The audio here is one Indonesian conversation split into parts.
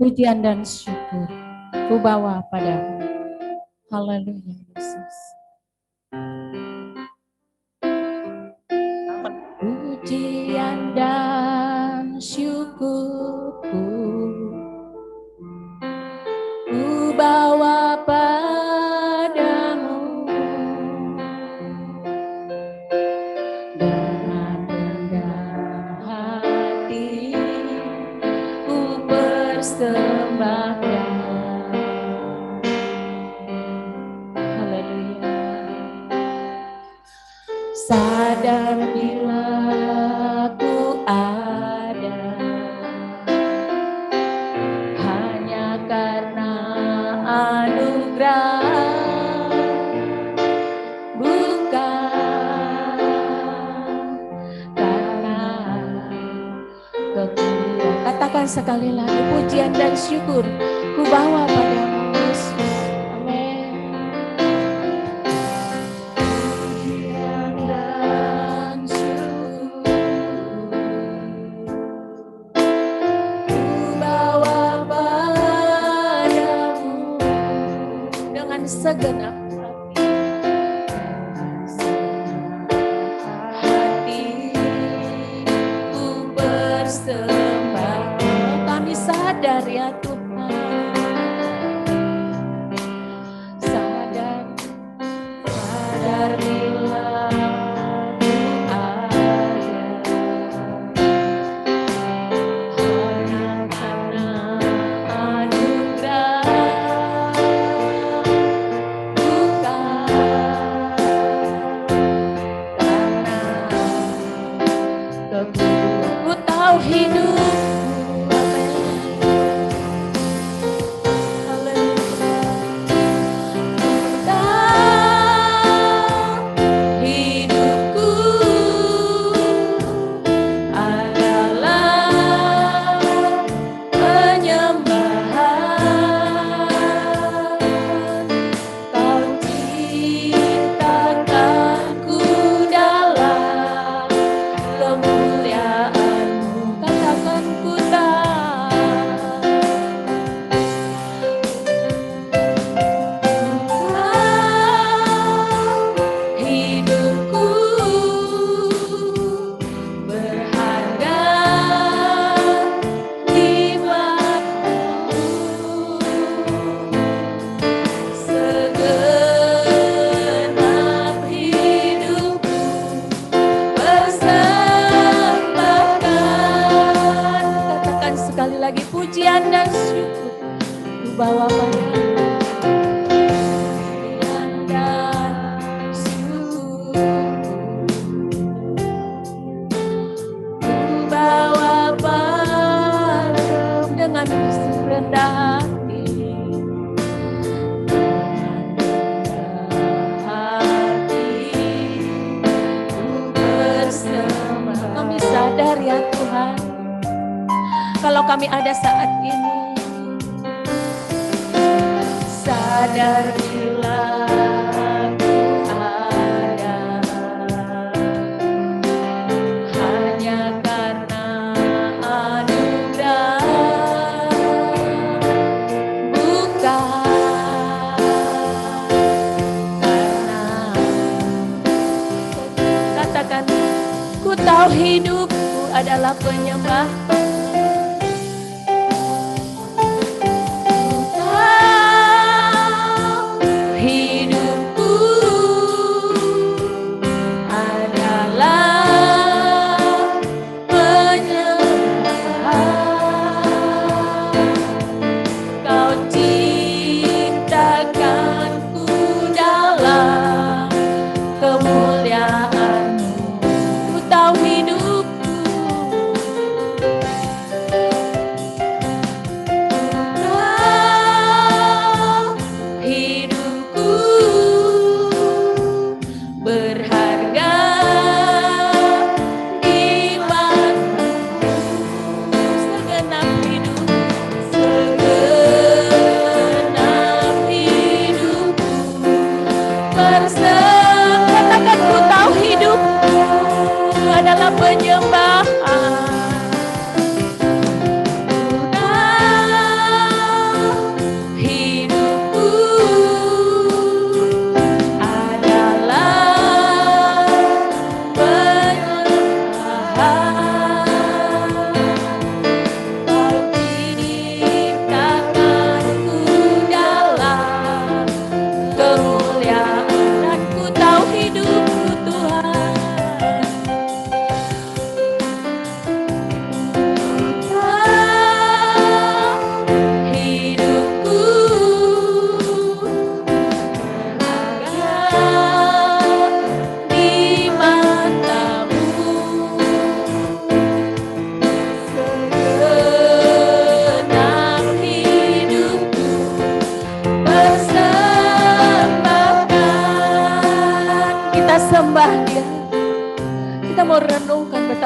Pujian dan syukur ku bawa padamu. Haleluya Yesus. Pujian dan syukurku ku bawa padamu. Dengan rendah hati ku persembahkan. Haleluya. Sadar bila ku ada hanya karena anugerah, bukan karena kekuatan. Katakan sekali lagi, pujian dan syukur ku bawa padamu Yesus. Amin. Pujian dan syukur ku bawa padamu dengan segenap hati ku persembahkan. Kami sadar ya Tuhan, sadar bila ku ada hanya karena anugerah, bukan karena kekuatan. Ku tahu hidupku, amin. Haleluya. Tahu hidupku adalah penyembahan. Kau ciptakanku dalam kemuliaan-Mu. Katakan ku hidupku berharga di mata-Mu. Segenap hidupku persembahkan. Katakan sekali lagi, pujian dan syukur ku bawa padamu. Pujian dan syukur ku bawa padamu dengan rendah hati. Kami sadar ya Tuhan, kalau kami ada saat ini, sadar bila ku ada hanya karena anugerah, bukan karena. Katakan, ku tahu hidupku adalah penyembahan. Ku tahu hidupku adalah penyembahan. Kau ciptakanku dalam kemuliaan-Mu. Ku tahu hidupku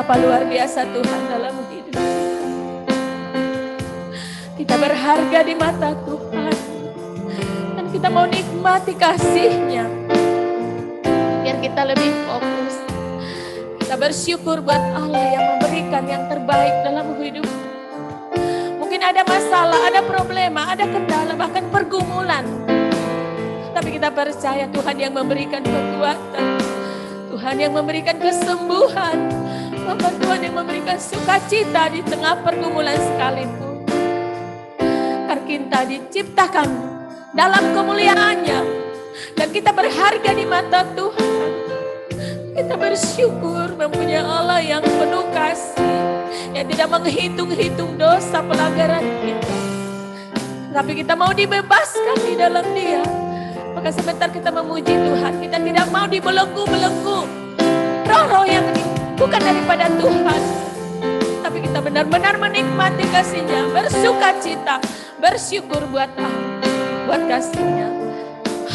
Betapa luar biasa Tuhan dalam hidup kita. Kita berharga di mata Tuhan. Dan kita mau nikmati kasih-Nya. Biar kita lebih fokus. Kita bersyukur buat Allah yang memberikan yang terbaik dalam hidup. Mungkin ada masalah, ada problema, ada kendala, bahkan pergumulan. Tapi kita percaya Tuhan yang memberikan kekuatan. Tuhan yang memberikan kesembuhan. Bahkan Tuhan yang memberikan sukacita di tengah pergumulan sekalipun. Karena kita diciptakan dalam kemuliaan-Nya. Dan kita berharga di mata Tuhan. Kita bersyukur mempunyai Allah yang penuh kasih. Yang tidak menghitung-hitung dosa pelanggaran kita. Tapi kita mau dibebaskan di dalam Dia. Maka sebentar kita memuji Tuhan. Kita tidak mau dibelenggu-belenggu. Roh-roh yang bukan daripada Tuhan. Tapi kita benar-benar menikmati kasih-Nya. Bersukacita. Bersyukur buat Allah. Buat kasih-Nya.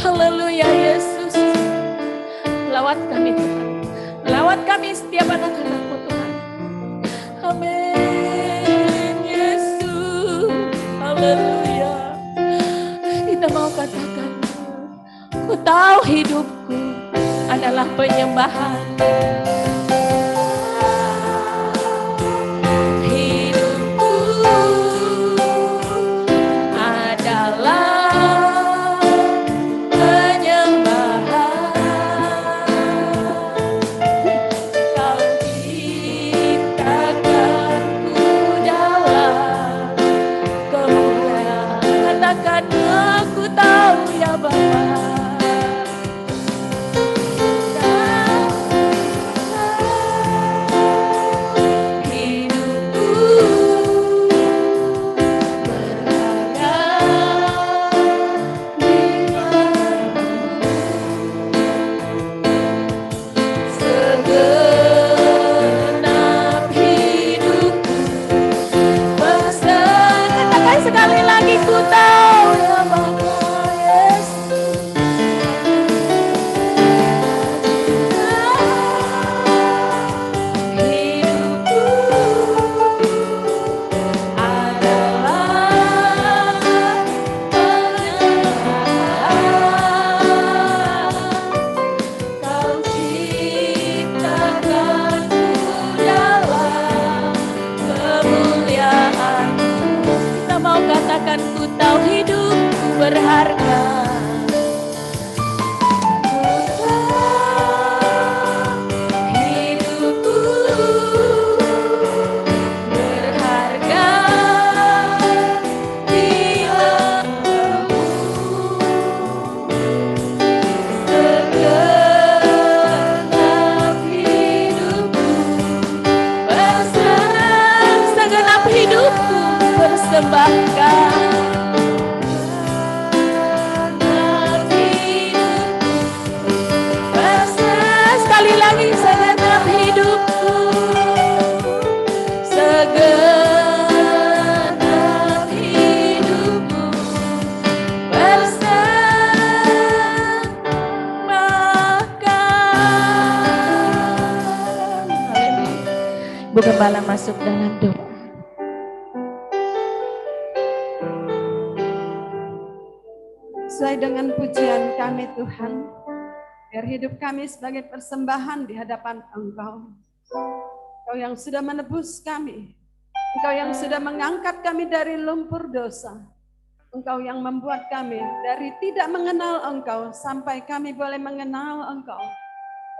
Haleluya Yesus. Lawat kami Tuhan. Lawat kami setiap anak-anak-Mu Tuhan. Amin Yesus. Haleluya. Kita mau katakan, ku tahu hidupku adalah penyembahan. Hidupku adalah penyembahan. Kau ciptakanku dalam kemuliaan. Katakan, aku tahu ya Bapa. Sekali lagi ku tahu ya Bapa Yesus. Hidupku adalah penyembahan. Kau ciptakanku dalam kemuliaan. Mau katakan ku tahu hidupku berharga. Hidupku berharga di matamu. Segenap hidupku segenap hidupku persembahkan. Sekali lagi, segenap hidupku, segenap hidupku persembahkan. Bu Gembala masuk dalam doa. Sesuai dengan pujian kami Tuhan, biar hidup kami sebagai persembahan di hadapan Engkau. Engkau yang sudah menebus kami, Engkau yang sudah mengangkat kami dari lumpur dosa, Engkau yang membuat kami dari tidak mengenal Engkau sampai kami boleh mengenal Engkau.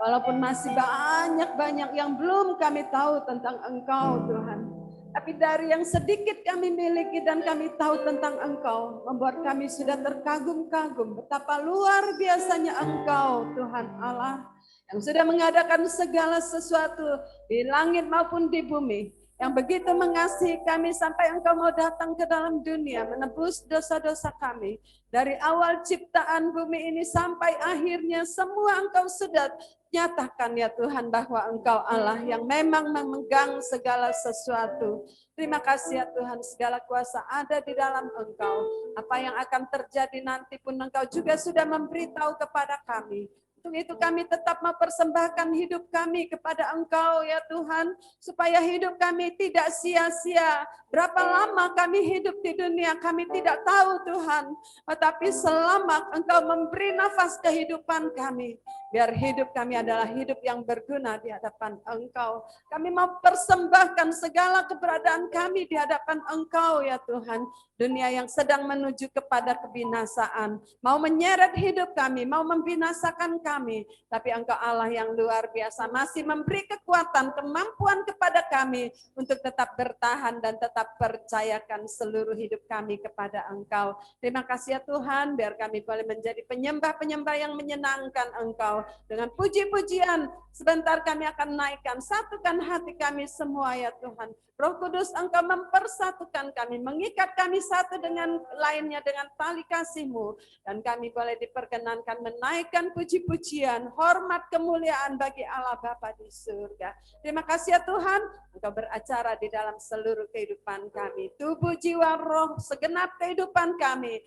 Walaupun masih banyak yang belum kami tahu tentang Engkau Tuhan. Tapi dari yang sedikit kami miliki dan kami tahu tentang Engkau, membuat kami sudah terkagum-kagum betapa luar biasanya Engkau Tuhan Allah, yang sudah mengadakan segala sesuatu di langit maupun di bumi, yang begitu mengasihi kami sampai Engkau mau datang ke dalam dunia, menebus dosa-dosa kami. Dari awal ciptaan bumi ini sampai akhirnya semua Engkau sudah nyatakan ya Tuhan bahwa Engkau Allah yang memang memegang segala sesuatu. Terima kasih ya Tuhan, segala kuasa ada di dalam Engkau. Apa yang akan terjadi nanti pun Engkau juga sudah memberitahu kepada kami. Untuk itu kami tetap mempersembahkan hidup kami kepada Engkau ya Tuhan, supaya hidup kami tidak sia-sia. Berapa lama kami hidup di dunia kami tidak tahu Tuhan, tetapi selama Engkau memberi nafas kehidupan kami, biar hidup kami adalah hidup yang berguna di hadapan Engkau. Kami mau persembahkan segala keberadaan kami di hadapan Engkau ya Tuhan. Dunia yang sedang menuju kepada kebinasaan, mau menyeret hidup kami, mau membinasakan kami, tapi Engkau Allah yang luar biasa masih memberi kekuatan, kemampuan kepada kami untuk tetap bertahan dan tetap percayakan seluruh hidup kami kepada Engkau. Terima kasih ya Tuhan, biar kami boleh menjadi penyembah-penyembah yang menyenangkan Engkau. Dengan puji-pujian, sebentar kami akan naikkan, satukan hati kami semua ya Tuhan. Roh Kudus, Engkau mempersatukan kami, mengikat kami satu dengan lainnya dengan tali kasih-Mu, dan kami boleh diperkenankan menaikkan puji-pujian, hormat, kemuliaan bagi Allah Bapa di surga. Terima kasih ya Tuhan, Engkau beracara di dalam seluruh kehidupan kami, tubuh, jiwa, roh, segenap kehidupan kami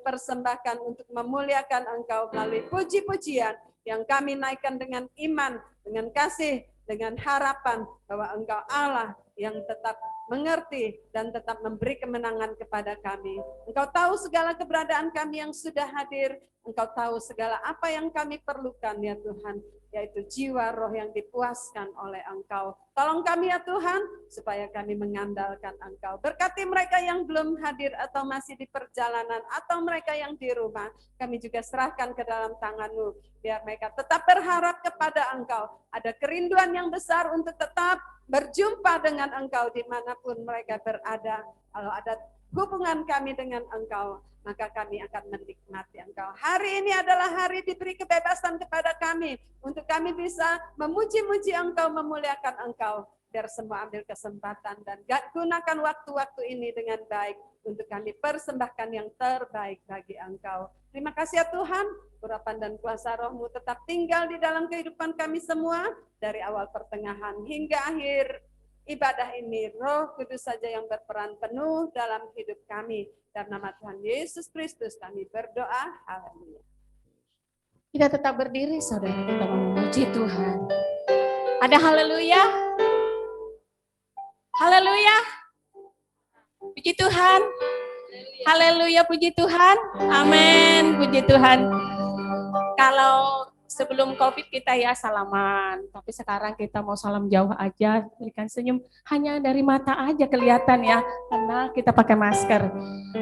persembahkan untuk memuliakan Engkau melalui puji-pujian yang kami naikkan dengan iman, dengan kasih, dengan harapan bahwa Engkau Allah yang tetap mengerti dan tetap memberi kemenangan kepada kami. Engkau tahu segala keberadaan kami yang sudah hadir, Engkau tahu segala apa yang kami perlukan ya Tuhan, yaitu jiwa roh yang dipuaskan oleh Engkau. Tolong kami ya Tuhan, supaya kami mengandalkan Engkau. Berkati mereka yang belum hadir atau masih di perjalanan, atau mereka yang di rumah, kami juga serahkan ke dalam tangan-Mu, biar mereka tetap berharap kepada Engkau. Ada kerinduan yang besar untuk tetap berjumpa dengan Engkau dimanapun mereka berada. Kalau ada hubungan kami dengan Engkau, maka kami akan menikmati Engkau. Hari ini adalah hari diberi kebebasan kepada kami, untuk kami bisa memuji-muji Engkau, memuliakan Engkau. Biar semua ambil kesempatan dan gunakan waktu-waktu ini dengan baik, untuk kami persembahkan yang terbaik bagi Engkau. Terima kasih ya Tuhan, urapan dan kuasa Roh-Mu tetap tinggal di dalam kehidupan kami semua, dari awal pertengahan hingga akhir ibadah ini. Roh Kudus saja yang berperan penuh dalam hidup kami. Dalam nama Tuhan Yesus Kristus kami berdoa. Haleluya. Kita tetap berdiri, saudara, kita memuji Tuhan. Ada haleluya? Haleluya. Puji Tuhan. Haleluya, puji Tuhan. Amin, puji Tuhan. Kalau sebelum COVID kita ya salaman, tapi sekarang kita mau salam jauh aja, berikan senyum, hanya dari mata aja kelihatan ya, karena kita pakai masker.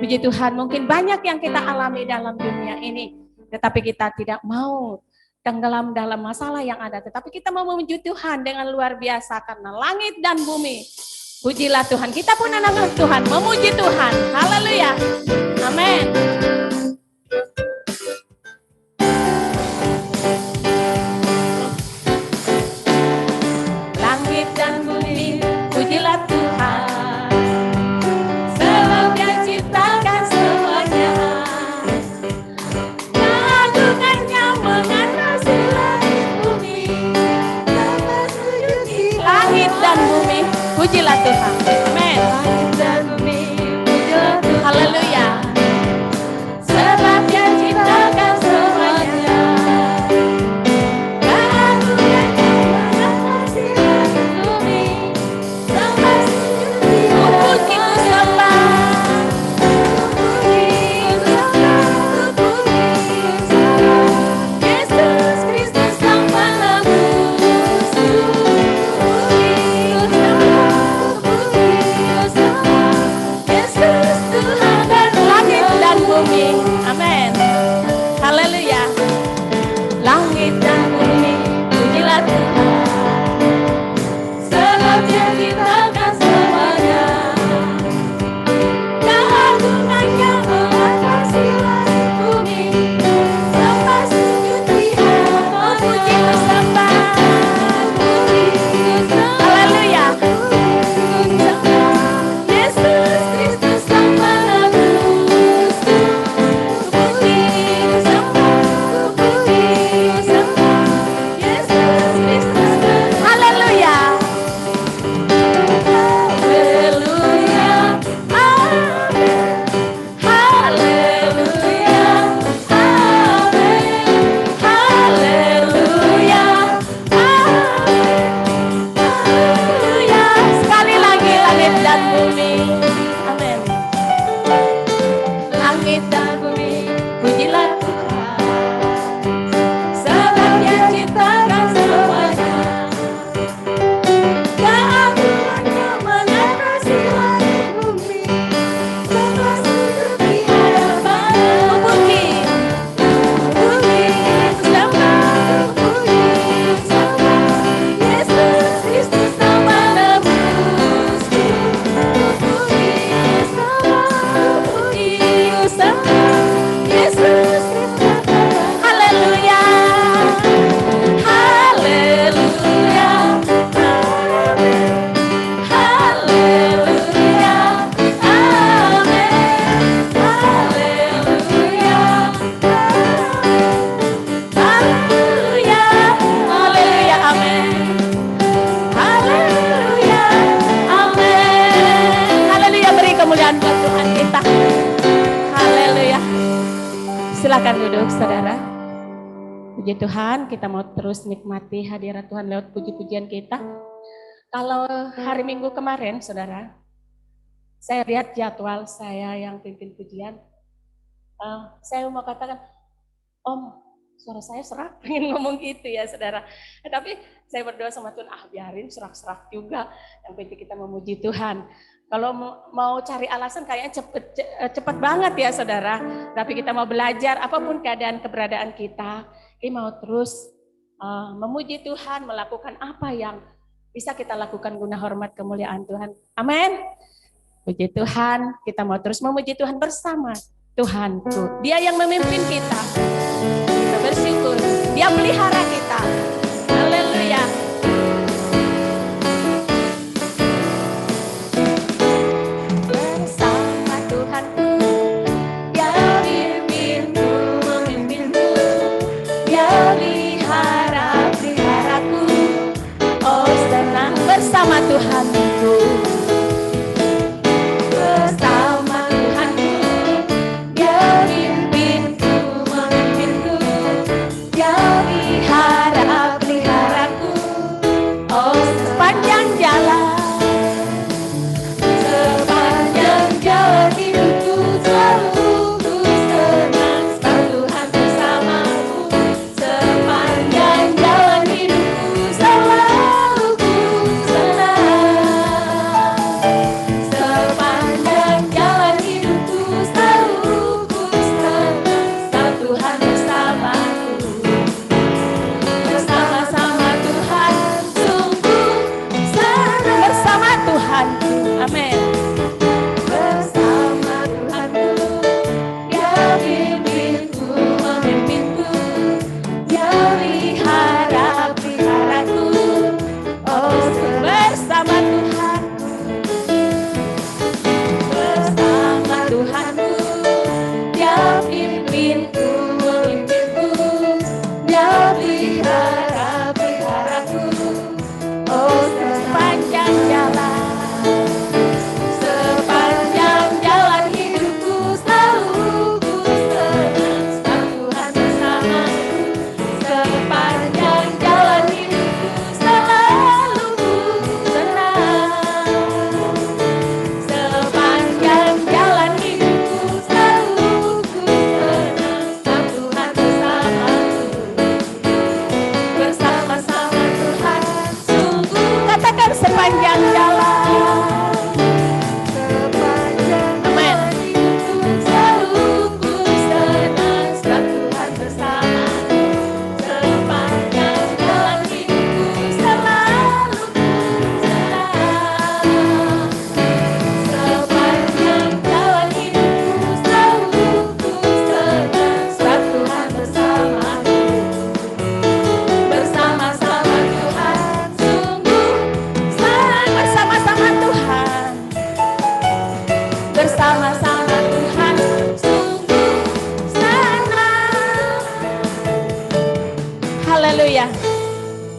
Puji Tuhan, mungkin banyak yang kita alami dalam dunia ini, tetapi kita tidak mau tenggelam dalam masalah yang ada, tetapi kita mau memuji Tuhan dengan luar biasa, karena langit dan bumi, pujilah Tuhan. Kita pun anak-anak Tuhan, memuji Tuhan. Haleluya. Amin. Langit dan bumi, pujilah Tuhan. Sebab Dia ciptakan semuanya. Keagungannya mengatasi langit bumi. Langit dan bumi, pujilah Tuhan. Amin. Langit dan bumi, pujilah Tuhan. Haleluya. kita. Haleluya. Silakan duduk saudara. Puji Tuhan, kita mau terus nikmati hadirat Tuhan lewat puji-pujian kita. Kalau hari Minggu kemarin saudara, saya lihat jadwal saya yang pimpin pujian. Saya mau katakan, Om, suara saya serak, pengen ngomong gitu ya saudara. Tapi saya berdoa sama Tuhan, biarin serak-serak juga. Yang penting kita memuji Tuhan. Kalau mau cari alasan kayaknya cepet banget ya saudara. Tapi kita mau belajar apapun keadaan keberadaan kita mau terus memuji Tuhan, melakukan apa yang bisa kita lakukan guna hormat kemuliaan Tuhan. Amin. Puji Tuhan, kita mau terus memuji Tuhan bersama Tuhanku. Dia yang memimpin kita. Kita bersyukur. Dia pelihara kita. Haleluya. Bersama Tuhanku, bersama Tuhanku, Dia pimpinku, memimpinku, Dia peliharaku, oh sepanjang jalan hidupku selalu ku senang, sebab Tuhan bersamaku, sepanjang jalan hidupku selalu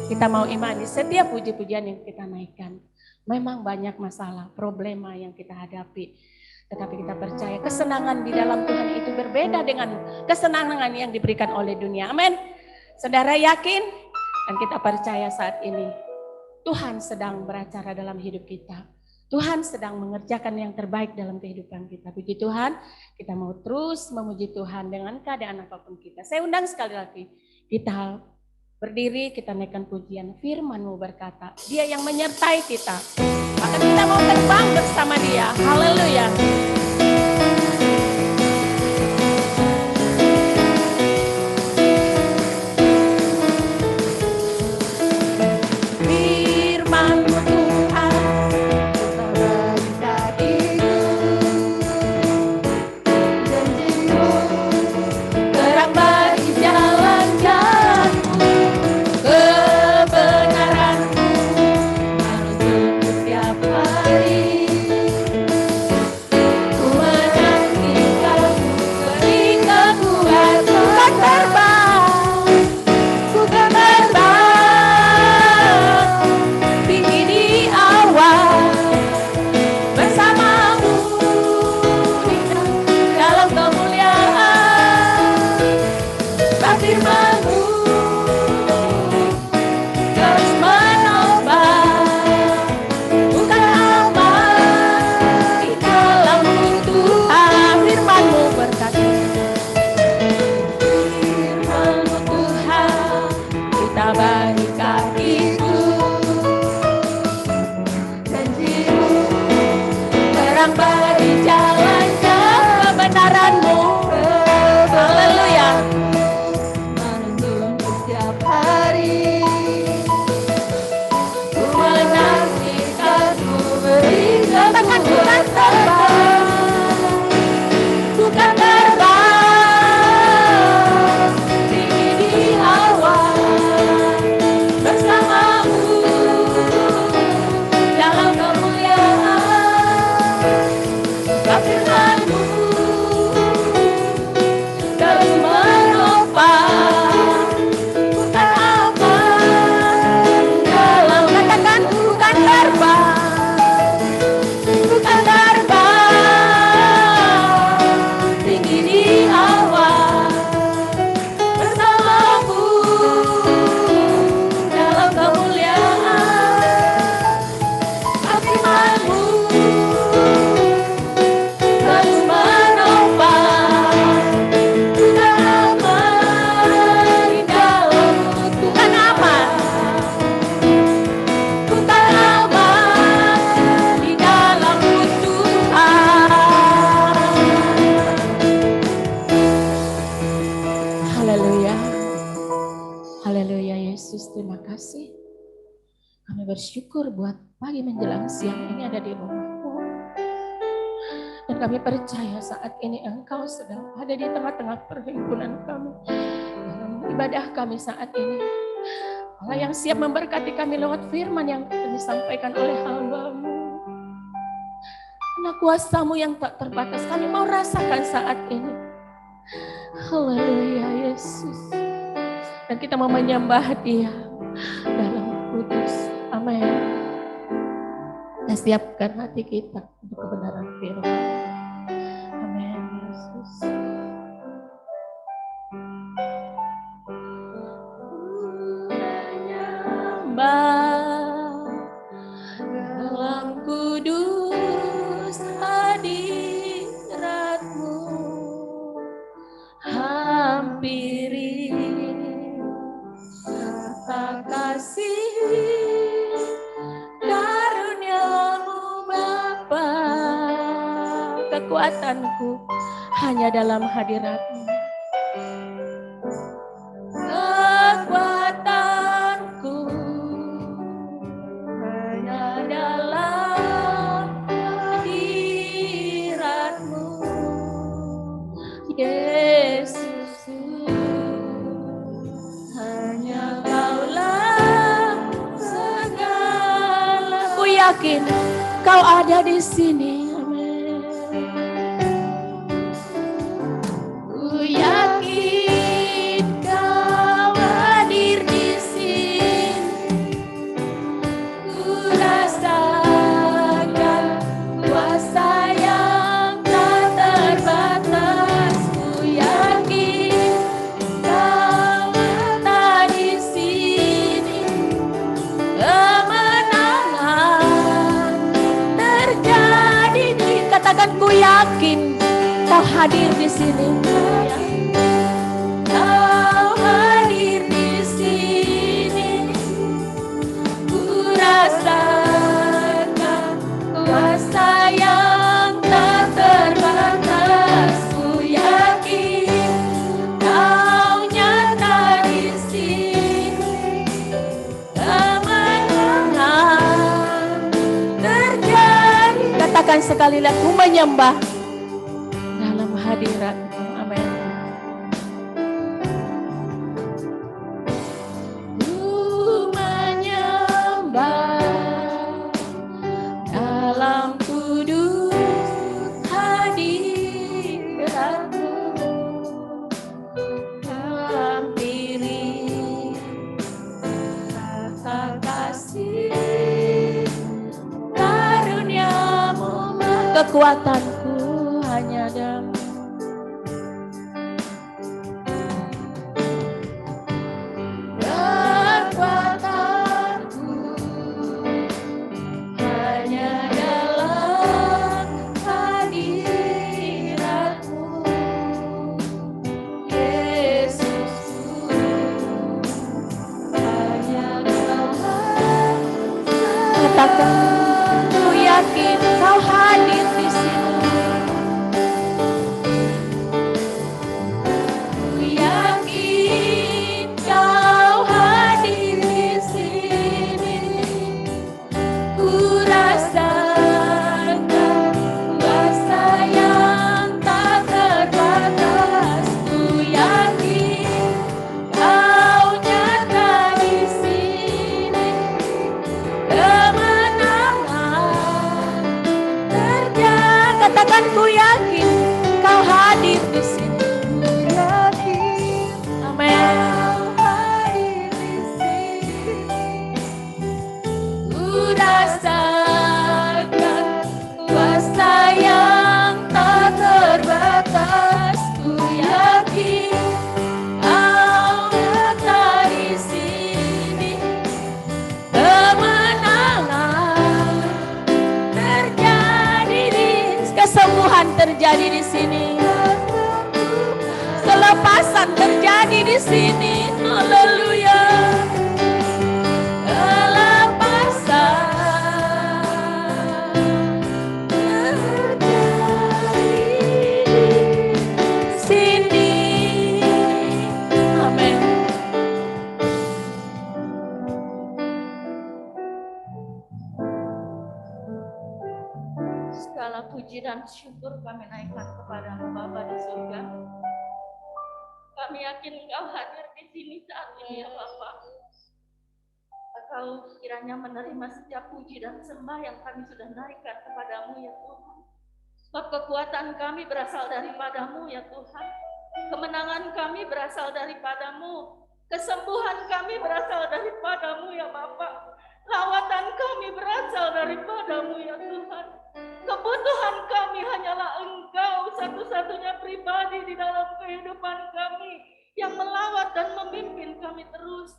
kita mau imani setiap puji-pujian yang kita naikkan. Memang banyak masalah, problema yang kita hadapi. Tetapi kita percaya kesenangan di dalam Tuhan itu berbeda dengan kesenangan yang diberikan oleh dunia. Amin. Saudara yakin dan kita percaya saat ini Tuhan sedang beracara dalam hidup kita. Tuhan sedang mengerjakan yang terbaik dalam kehidupan kita. Puji Tuhan, kita mau terus memuji Tuhan dengan keadaan apapun kita. Saya undang sekali lagi, kita berdiri, kita naikkan pujian. Firman-Mu berkata, Dia yang menyertai kita. Maka kita mau terbang bersama Dia. Haleluya. firman-Mu terus menopang. Bukan apa di dalam-Mu Tuhan, firman-Mu berkata, firman-Mu Tuhan kita bagi kakiku, janji-Mu terang bagi jalan kebenaran-Mu. Haleluya. Menuntun setiap hari, ku menantikan, ku beri. Katakan bukan terbang, bukan terbang tinggi di awan, bersama-Mu dalam kemuliaan. Firman-Mu terus menopang. Bukan apa dalam, katakan bukan terbang, bukan terbang tinggi di awan, bersama-Mu dalam kemuliaan. Firman-Mu terus menopang. Bukan apa di dalam-Mu, bukan apa, bukan apa di dalam-Mu Tuhan. Haleluya, haleluya Yesus, terima kasih. Kami bersyukur buat pagi menjelang siang ini ada di rumah-Mu. Dan kami percaya saat ini Engkau sedang ada di tengah-tengah perhimpunan kami. Dalam ibadah kami saat ini. Allah yang siap memberkati kami lewat firman yang disampaikan oleh hamba-Mu. Karena kuasa-Mu yang tak terbatas kami mau rasakan saat ini. Haleluya Yesus. Dan kita mau menyembah Dia dalam kudus. Amin. Dan siapkan hati kita untuk kebenaran firman. Amin Yesus. Menyembah dalam kudus hadirat-Mu, hampiri rasa kasih karunia-Mu Bapa. Kekuatanku hanya dalam hadirat-Mu. Kekuatanku hanya dalam hadirat-Mu, Yesus. Hanya Kaulah segala. Ku yakin Kau ada di sini. Amin. Ku yakin Kau hadir di sini. Ku rasakan kuasa yang tak terbatas. Ku yakin Kau ada di sini. Kemenangan terjadi di, katakan ku yakin Kau hadir di sini. Kau hadir di sini. Ku rasakan kuasa yang tak terbatas. Ku yakin Kau nyata di sini. Kemenangan terjadi. Katakan sekali lagi, ku menyembah dalam hadirat-Mu. Amin. Ku menyembah dalam kudus hadirat-Mu, hampiri rasa kasih karunia-Mu. Kekuatanku hanya dalam terjadi di sini. Kelepasan terjadi di sini. Haleluya. Segala puji dan syukur kami naikkan kepada-Mu Bapa di surga. Kami yakin Engkau hadir di sini saat ini ya Bapa. Engkau kiranya menerima setiap puji dan sembah yang kami sudah naikkan kepadamu ya Tuhan. Sebab kekuatan kami berasal daripada-Mu ya Tuhan. Kemenangan kami berasal daripada-Mu. Kesembuhan kami berasal daripada-Mu ya Bapa. Lawatan kami berasal daripada-Mu ya Tuhan. Kebutuhan kami hanyalah Engkau satu-satunya pribadi di dalam kehidupan kami yang melawat dan memimpin kami terus.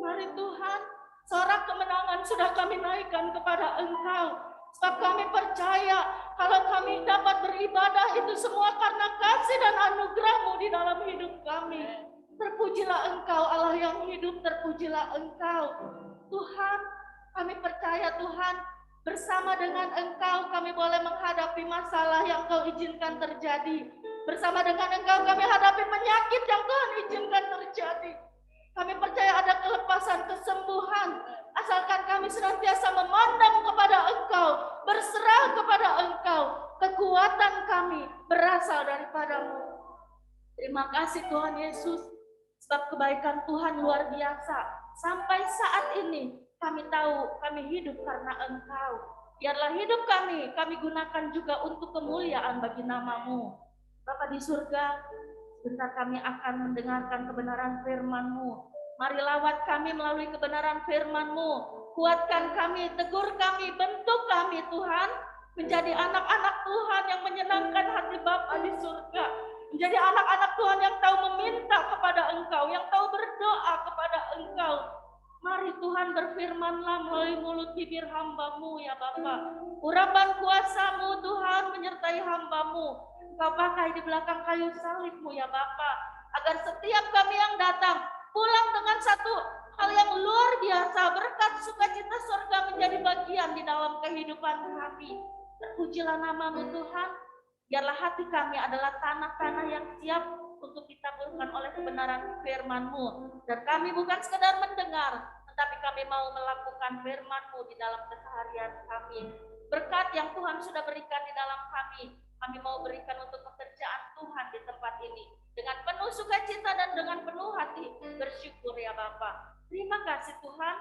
Mari Tuhan, sorak kemenangan sudah kami naikkan kepada Engkau. Sebab kami percaya kalau kami dapat beribadah itu semua karena kasih dan anugerah-Mu di dalam hidup kami. Terpujilah Engkau Allah yang hidup, terpujilah Engkau. Tuhan, kami percaya Tuhan, bersama dengan Engkau kami boleh menghadapi masalah yang Kau izinkan terjadi. Bersama dengan Engkau kami hadapi penyakit yang Tuhan izinkan terjadi. Kami percaya ada kelepasan, kesembuhan. Asalkan kami senantiasa memandang kepada Engkau, berserah kepada Engkau. Kekuatan kami berasal daripada-Mu. Terima kasih Tuhan Yesus, sebab kebaikan Tuhan luar biasa. Sampai saat ini kami tahu kami hidup karena Engkau. Biarlah hidup kami gunakan juga untuk kemuliaan bagi nama-Mu. Bapa di surga, sebentar kami akan mendengarkan kebenaran firman-Mu. Mari lawat kami melalui kebenaran firman-Mu. Kuatkan kami, tegur kami, bentuk kami Tuhan. Menjadi anak-anak Tuhan yang menyenangkan hati Bapa di surga. Menjadi anak-anak Tuhan yang tahu meminta kepada Engkau, yang tahu berdoa kepada Engkau. Mari Tuhan berfirmanlah melalui mulut bibir hamba-Mu ya Bapa. Urapan kuasa-Mu Tuhan menyertai hamba-Mu. Engkau pakai di belakang kayu salib-Mu ya Bapa. Agar setiap kami yang datang pulang dengan satu hal yang luar biasa. Berkat sukacita surga menjadi bagian di dalam kehidupan kami. Terpujilah nama-Mu Tuhan. Biarlah hati kami adalah tanah-tanah yang siap untuk ditaburkan oleh kebenaran firman-Mu. Dan kami bukan sekedar mendengar, tetapi kami mau melakukan firman-Mu di dalam keseharian kami. Berkat yang Tuhan sudah berikan di dalam kami mau berikan untuk pekerjaan Tuhan di tempat ini. Dengan penuh sukacita dan dengan penuh hati bersyukur ya Bapa. Terima kasih Tuhan.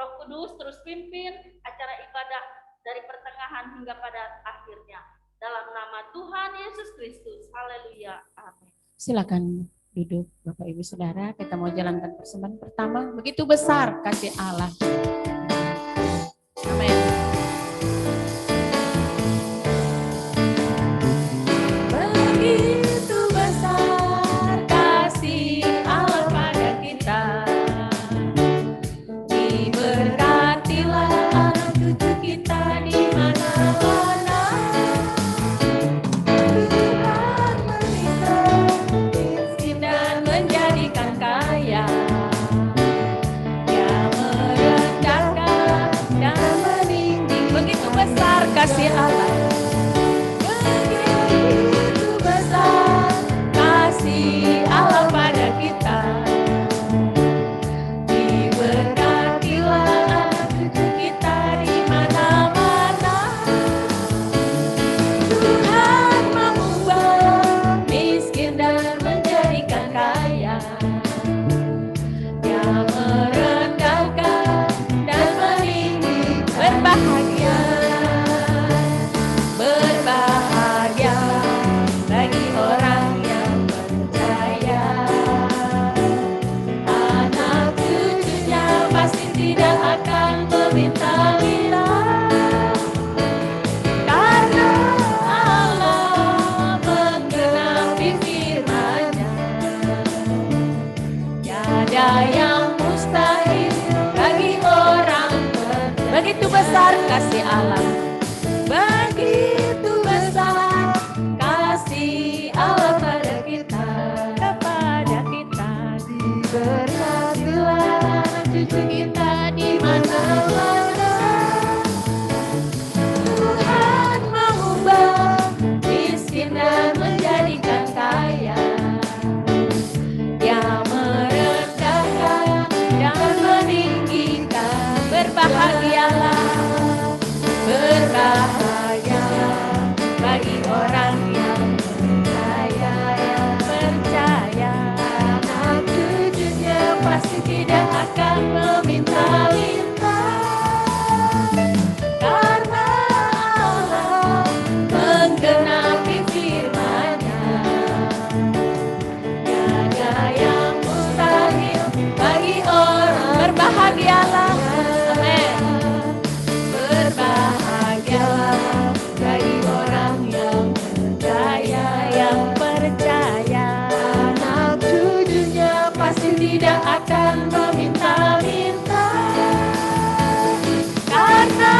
Roh Kudus terus pimpin acara ibadah dari pertengahan hingga pada akhirnya. Dalam nama Tuhan Yesus Kristus. Haleluya. Amin. Silakan duduk Bapak Ibu Saudara, kita mau jalankan persembahan pertama. Begitu besar kasih Allah. Amin. Begitu besar kasih Allah pada kita. Diberkatilah anak cucu kita di mana-mana. Kasih Allah begitu besar, kasih Allah pada kita. Diberkatilah anak cucu kita di mana-mana. Tuhan mengubah miskin dan menjadikan kaya. Dia merendahkan dan meninggi, berbahagia. Bagi orang yang percaya, anak cucunya pasti tidak akan meminta-minta, karena Allah menggenapi firman-Nya. Tiada yang mustahil bagi orang percaya. Begitu besar kasih Allah, begitu besar kasih tidak akan meminta-minta, karena Allah menggenapi firman-Nya. Tiada yang mustahil bagi orang. Berbahagialah, amin. Berbahagialah bagi orang yang percaya, anak cucunya pasti tidak akan meminta-minta, karena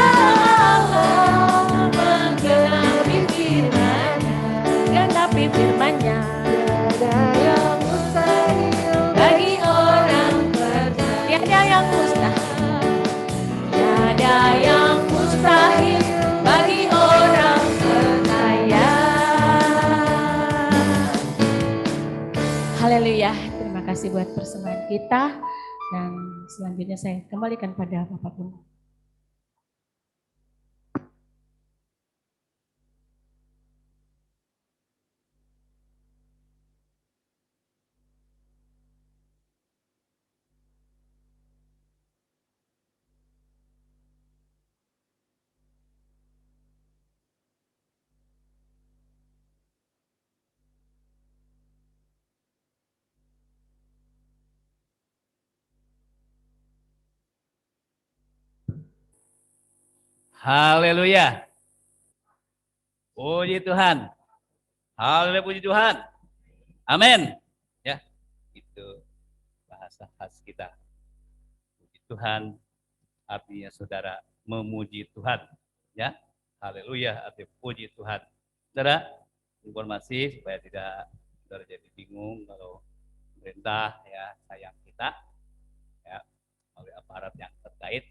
Allah menggenapi firman-Nya. Genapi firman-Nya. Tiada yang mustahil bagi orang percaya. Tiada yang mustahil. Tiada yang mustahil bagi orang percaya. Haleluya. Terima kasih buat persembahan kita. Dan selanjutnya saya kembalikan pada Bapak Guru. Haleluya. Puji Tuhan. Haleluya, puji Tuhan. Amin. Ya, itu bahasa khas kita. Puji Tuhan artinya saudara memuji Tuhan. Ya, haleluya artinya puji Tuhan. Saudara, informasi supaya tidak saudara jadi bingung kalau pemerintah ya sayang kita ya oleh aparat yang terkait.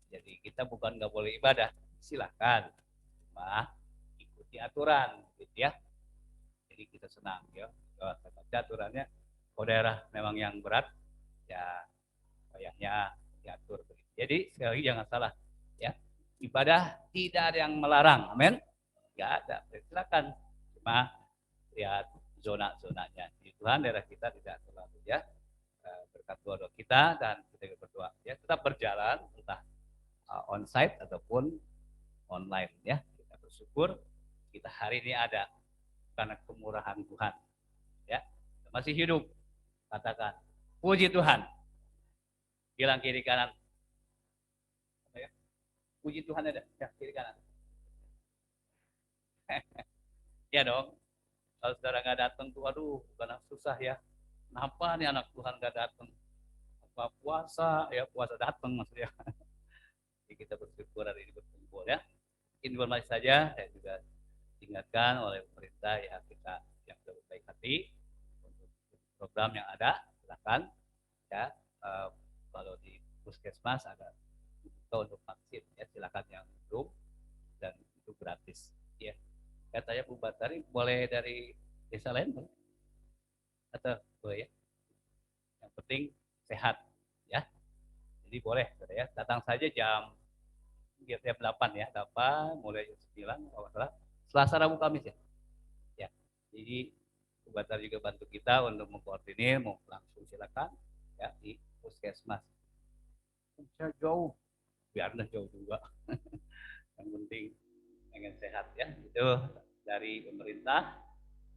Jadi kita bukan nggak boleh ibadah, silahkan, cuma ikuti aturan, gitu ya. Jadi kita senang ya, kalau saya baca aturannya, kalau daerah memang yang berat, ya kayaknya diatur. Jadi sekali lagi jangan salah, ya ibadah tidak ada yang melarang, amin, nggak ada, silakan, cuma lihat zona-zonanya. Di Tuhan daerah kita tidak terlalu ya berkat doa kita dan kita berdoa, ya tetap berjalan entah onsite ataupun online ya. Kita bersyukur kita hari ini ada karena kemurahan Tuhan ya. Kita masih hidup, katakan puji Tuhan. Bilang kiri kanan, ya, puji Tuhan ada ya, kiri kanan. Ya dong, kalau saudara nggak datang tuh aduh karena susah ya, kenapa nih anak Tuhan nggak datang, apa puasa ya, puasa datang maksudnya. Jadi kita bersyukur hari ini berkumpul ya. Informasi saja, saya juga diingatkan oleh pemerintah ya, kita yang sudah berbaik hati untuk program yang ada, silakan ya. Kalau di puskesmas ada untuk vaksin ya, silakan yang belum, dan itu gratis ya. Katanya Bu Batari boleh dari desa lain atau boleh ya. Yang penting sehat ya. Jadi boleh ya, datang saja jam 8 ya, 8 mulai jam 9 kalau salah. Selasa, Rabu, Kamis ya. Ya. Jadi Bu Batar juga bantu kita untuk mengkoordinir, mau langsung silakan ya di puskesmas. Bisa jauh, biarlah jauh juga. Yang penting pengen sehat ya. Itu dari pemerintah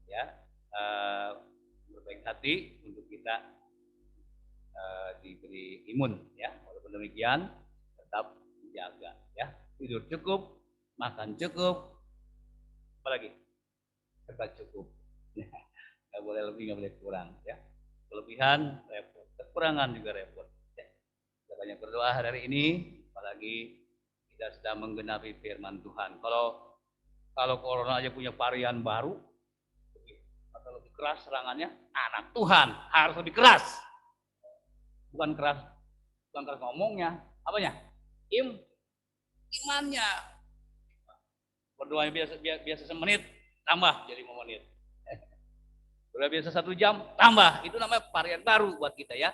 ya, berbaik hati untuk kita diberi imun ya. Walaupun demikian tetap dijaga ya, tidur cukup, makan cukup, apalagi serta cukup. Nggak boleh lebih, nggak boleh kurang ya. Kelebihan repot, kekurangan juga repot ya. Kita banyak berdoa hari ini, apalagi kita sedang menggenapi firman Tuhan. Kalau corona aja punya varian baru atau lebih keras serangannya, anak Tuhan harus lebih keras. Bukan keras ngomongnya, apanya? Imannya. Berdoa biasa semenit, tambah jadi 5 menit. Berdoa biasa 1 jam, tambah. Itu namanya varian baru buat kita ya.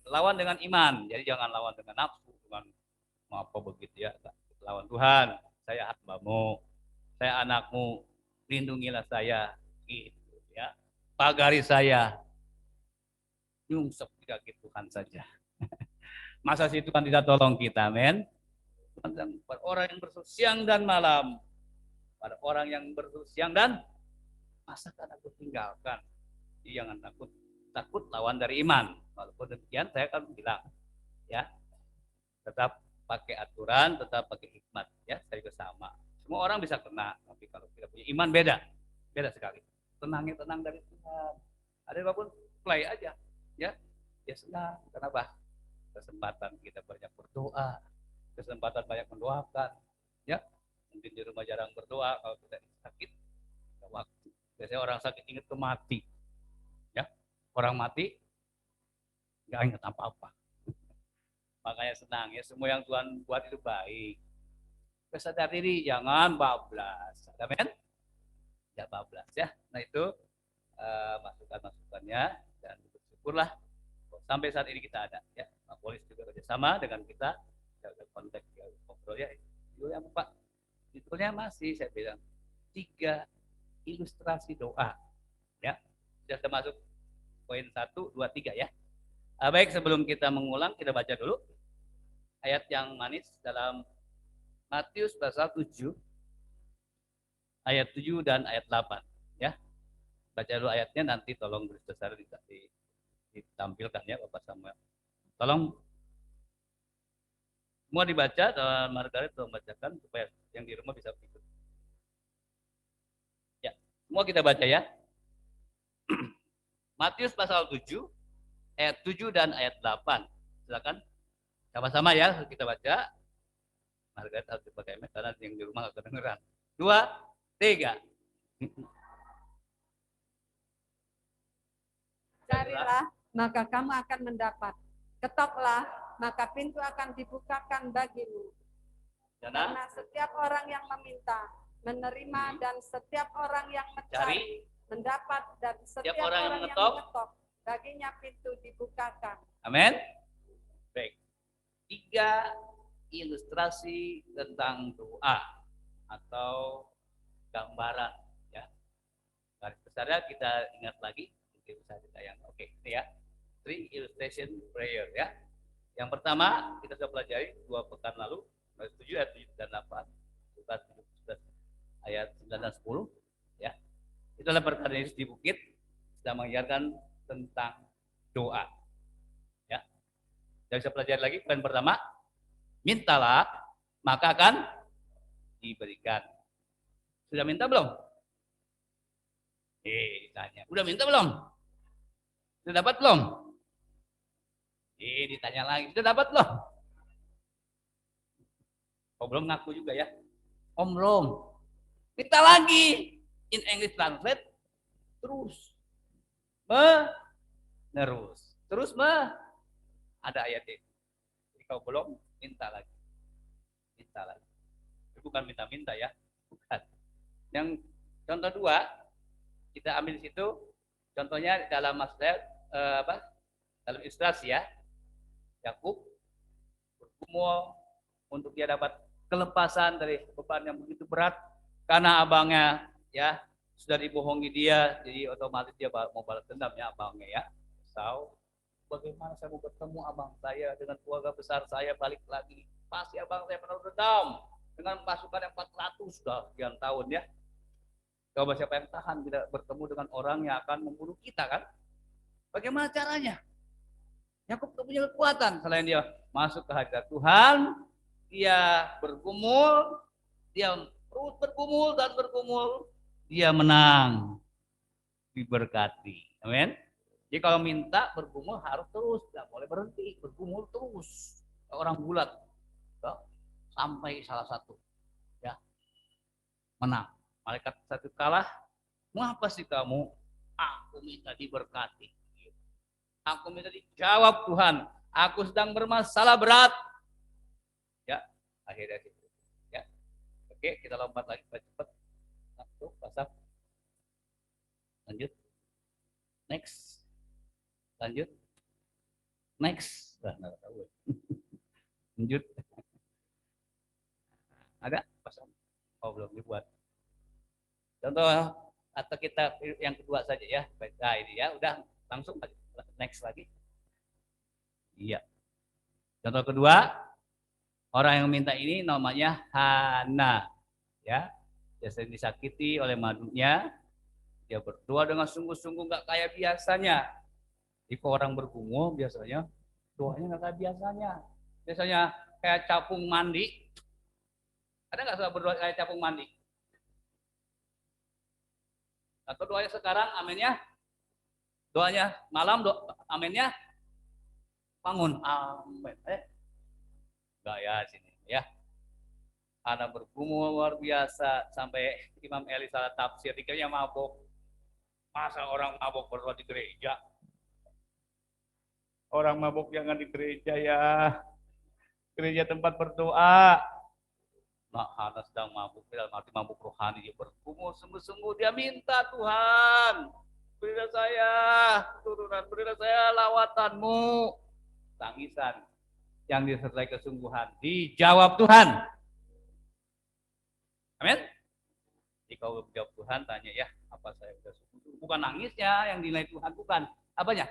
Lawan dengan iman. Jadi jangan lawan dengan nafsu, dengan apa begitu ya. Lawan Tuhan. Saya hambamu, saya anakmu, lindungilah saya, gitu ya. Pagari saya, nyungsep di kaki Tuhan saja. Masa sih Tuhan tidak tolong kita, men? Pada orang yang berseru siang dan malam, pada orang yang berseru siang dan masakan aku tinggalkan. Jangan takut, takut lawan dari iman. Walaupun demikian saya akan bilang, ya, tetap pakai aturan, tetap pakai hikmat, ya, saya juga sama. Semua orang bisa kena, tapi kalau tidak punya iman beda sekali. Tenangnya tenang dari Tuhan. Ada apapun play aja, ya, ya senang. Kenapa? Kesempatan kita banyak berdoa, kesempatan banyak mendoakan, ya. Mungkin di rumah jarang berdoa, kalau kita sakit, ada waktu. Biasanya orang sakit ingat ke mati, ya. Orang mati nggak ingat apa-apa. Makanya senang ya, semua yang Tuhan buat itu baik. Kesadar diri, jangan bablas. Amin? Ya bablas ya. Nah itu masukan-masukannya, dan bersyukurlah sampai saat ini kita ada ya. Pak Polis juga kerjasama dengan kita, ada kontak ngobrol ya. Judulnya apa Pak? Judulnya masih saya bilang 3 ilustrasi doa ya. Sudah termasuk poin 1, 2, 3 ya. Baik, sebelum kita mengulang, kita baca dulu ayat yang manis dalam Matius pasal 7 ayat 7 dan ayat 8 ya. Baca dulu ayatnya, nanti tolong besar ditampilkan ya Bapak Samuel. Tolong semua dibaca, dan Margaret tolong bacakan supaya yang di rumah bisa ikut. Ya, semua kita baca ya. Matius pasal 7 ayat 7 dan ayat 8. Silakan sama-sama ya kita baca. Margaret harus dipakai mic karena yang di rumah nggak kedengeran. 2, 3. Carilah, maka kamu akan mendapat. Ketoklah, maka pintu akan dibukakan bagimu. Karena setiap orang yang meminta, menerima, dan setiap orang yang mencari, mendapat, dan setiap orang yang mengetok, baginya pintu dibukakan. Amin. Baik. 3 ilustrasi tentang doa atau gambaran ya. Garis besarnya kita ingat lagi, mungkin bisa ditayang. Oke, ini ya. 3 illustration prayer ya. Yang pertama kita sudah pelajari 2 pekan lalu, 7 ayat 7 dan 8, 11 ayat 9 dan 10 ya. Itulah perkara Yesus di bukit sedang mengajarkan tentang doa. Ya. Kita bisa pelajari lagi poin pertama, mintalah maka akan diberikan. Sudah minta belum? Ditanya. Udah minta belum? Sudah dapat belum? Ditanya lagi. Sudah dapat belum? Oh belum, ngaku juga ya. Om belum. Minta lagi. In English translate. Terus. Terus ada ayatnya. Jadi kalau belum, minta lagi. Minta lagi. Bukan minta-minta ya. Bukan. Yang contoh 2, kita ambil di situ. Contohnya dalam maksudnya dalam ilustrasi ya. Yakub bergumul untuk dia dapat kelepasan dari beban yang begitu berat karena abangnya ya sudah dibohongi dia, jadi otomatis dia mau balas dendam ya abangnya ya. So, bagaimana saya mau bertemu abang saya dengan keluarga besar saya balik lagi? Pasti abang saya penuh dendam dengan pasukan yang 400 sudah sekian tahun ya. Coba siapa yang tahan tidak bertemu dengan orang yang akan membunuh kita kan? Bagaimana caranya? Yakub tidak punya kekuatan selain dia masuk ke hadirat Tuhan, dia bergumul, dia terus bergumul dan bergumul, dia menang, diberkati. Amin. Jadi kalau minta bergumul harus terus, tidak boleh berhenti, bergumul terus. Orang bulat, sampai salah satu, ya menang. Malaikat satu kalah, mengapa sih kamu? Aku minta diberkati. Aku minta dijawab Tuhan. Aku sedang bermasalah berat. Ya, akhirnya gitu. Ya, oke, kita lompat lagi cepat. Satu, pasang. Lanjut. Next. Lanjut. Next. Nggak tahu. Lanjut. Ada? Pasang. Oh, belum dibuat. Contoh atau kita yang kedua saja ya. Nah, ini ya, udah langsung next lagi. Iya. Contoh kedua, orang yang minta ini namanya Hana. Ya, dia sering disakiti oleh madunya. Dia berdoa dengan sungguh-sungguh nggak kayak biasanya. Jika orang bergumul biasanya doanya nggak kayak biasanya. Biasanya kayak capung mandi. Ada nggak suka berdoa kayak capung mandi? Atau doanya sekarang, aminnya? Doanya malam, aminnya? Bangun, amin. Enggak ya sini ya. Anak bergumul luar biasa sampai Imam Eli salah tafsir dikiranya mabuk. Masa orang mabuk berdoa di gereja? Orang mabuk jangan di gereja ya. Gereja tempat berdoa. Nah, Hana sedang mabuk, dalam arti mabuk rohani. Dia bergumul sungguh-sungguh. Dia minta, Tuhan, berilah saya turunan, berilah saya lawatanmu. Tangisan yang disertai kesungguhan. Dijawab Tuhan. Amin. Jika kau jawab Tuhan, tanya ya, apa saya sudah sungguh? Bukan nangisnya yang dinilai Tuhan, bukan. Apanya?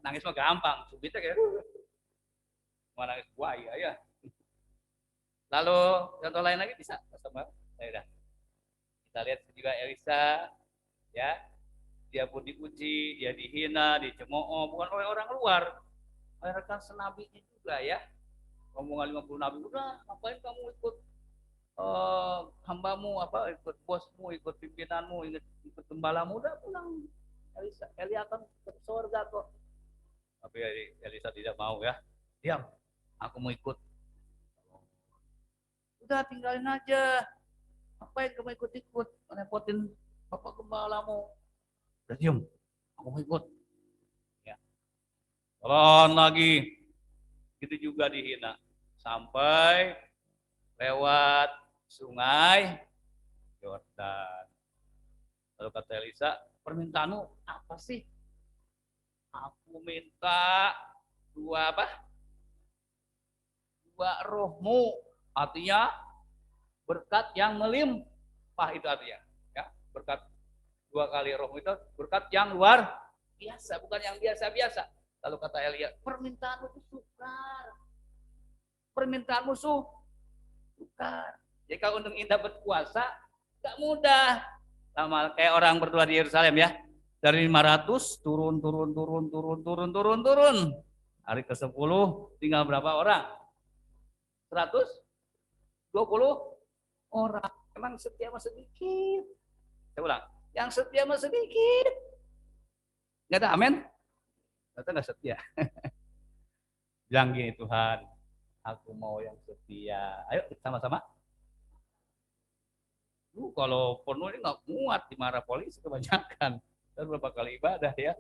Nangis mah gampang, subitnya kayak mau nangis buaya ya. Lalu contoh lain lagi bisa, sama saya dah. Kita lihat juga Elisa, ya, dia pun diuji, dia dihina, dicemooh, bukan oleh orang luar, oleh rekan senabinya juga ya. Rombongan 50 nabi, udah ngapain kamu ikut hambamu, apa ikut bosmu, ikut pimpinanmu, ikut gembalamu, udah pulang. Eli akan ke surga kok. Tapi Elisa tidak mau ya. Diam, aku mau ikut. Udah tinggalin aja. Ngapain kamu ikut-ikut? Merepotin bapak gembalamu. Udah diam, aku mau ikut. Ya. Tolong lagi. Itu juga dihina. Sampai lewat sungai Yordan. Lalu kata Elisa, permintaanmu apa sih? Aku minta dua rohmu, artinya berkat yang melimpah, itu artinya ya, berkat 2 kali roh itu berkat yang luar biasa, bukan yang biasa-biasa. Lalu kata Elia, permintaanmu itu sukar, permintaanmu sukar. Jadi kalau untuk indah berpuasa gak mudah, sama kayak orang berdoa di Yerusalem ya. Dari 500 turun. Hari ke-10 tinggal berapa orang? 120 orang. Emang setia mah sedikit. Saya ulang, yang setia mah sedikit. Enggak ada amin? Ternyata enggak setia. Bilang gini, Tuhan, aku mau yang setia. Ayo sama-sama. Kalau penuh ini nggak muat, dimarah polisi kebanyakan. Dan berapa kali ibadah ya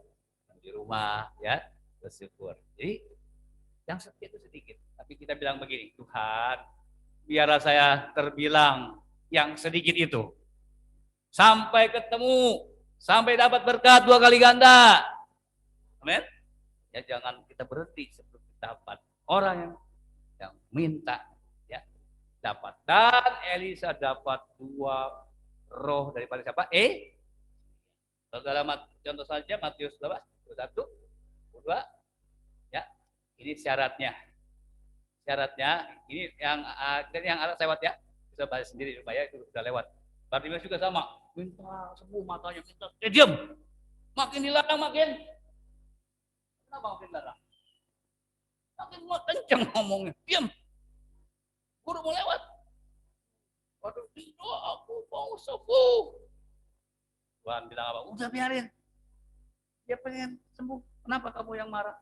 di rumah ya, bersyukur. Jadi yang setia itu sedikit, tapi kita bilang begini, Tuhan, biarlah saya terbilang yang sedikit itu sampai ketemu, sampai dapat berkat 2 kali ganda. Amin. Ya jangan kita berhenti sebelum kita dapat. Orang yang minta ya dapat. Dan Elisa dapat 2 roh daripada siapa? Dalam contoh saja Matius 1, 2, ya. Ini syaratnya. Syaratnya ini yang alat lewat ya. Bisa baca sendiri supaya itu sudah lewat. Bartimeus juga sama. Minta sembuh matanya, minta. Diam. Makin dilarang makin. Kenapa makin dilarang? Makin kencang ngomongnya. Diam. Udah mau lewat. Waduh, aku mau sembuh. Tuhan bilang apa? Udah biarin. Dia pengen sembuh. Kenapa kamu yang marah?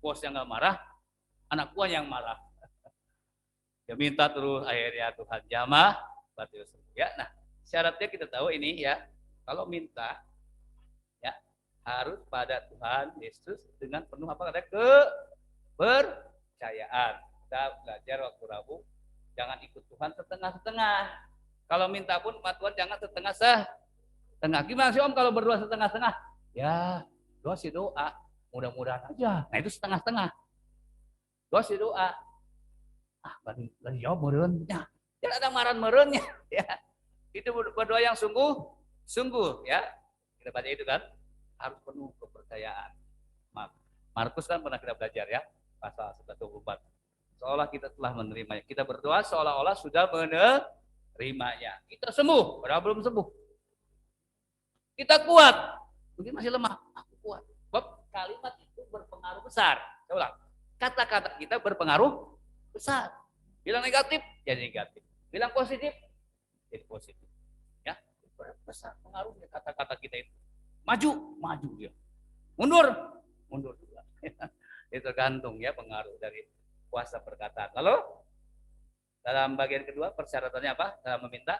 Bos yang gak marah, anak buah yang marah. Dia minta terus, akhirnya Tuhan jamah, berarti sembuh. Ya, nah syaratnya kita tahu ini ya. Kalau minta, ya harus pada Tuhan Yesus dengan penuh apa kata kepercayaan. Kita belajar waktu Rabu, jangan ikut Tuhan setengah-setengah. Kalau minta pun Tuhan jangan setengah-setengah. Gimana sih Om kalau berdoa setengah-setengah? Ya, doa sih doa. Mudah-mudahan aja. Nah itu setengah-setengah. Doa sih doa. Lagi jawab merennya. Jangan ada marah merennya. Ya. Itu berdoa yang sungguh ya. Kita baca itu kan. Harus penuh kepercayaan. Markus kan pernah kita belajar ya, pasal 11:24. Seolah kita telah menerimanya. Kita berdoa seolah-olah sudah menerimanya. Kita sembuh, padahal belum sembuh. Kita kuat, mungkin masih lemah. Aku kuat. Sebab kalimat itu berpengaruh besar. Saya ulang, kata-kata kita berpengaruh besar. Bilang negatif, jadi negatif. Bilang positif, jadi positif. Ya, besar pengaruhnya kata-kata kita itu. Maju dia. Mundur juga. Itu tergantung ya pengaruh dari kuasa perkataan. Lalu dalam bagian kedua persyaratannya apa? Dalam meminta,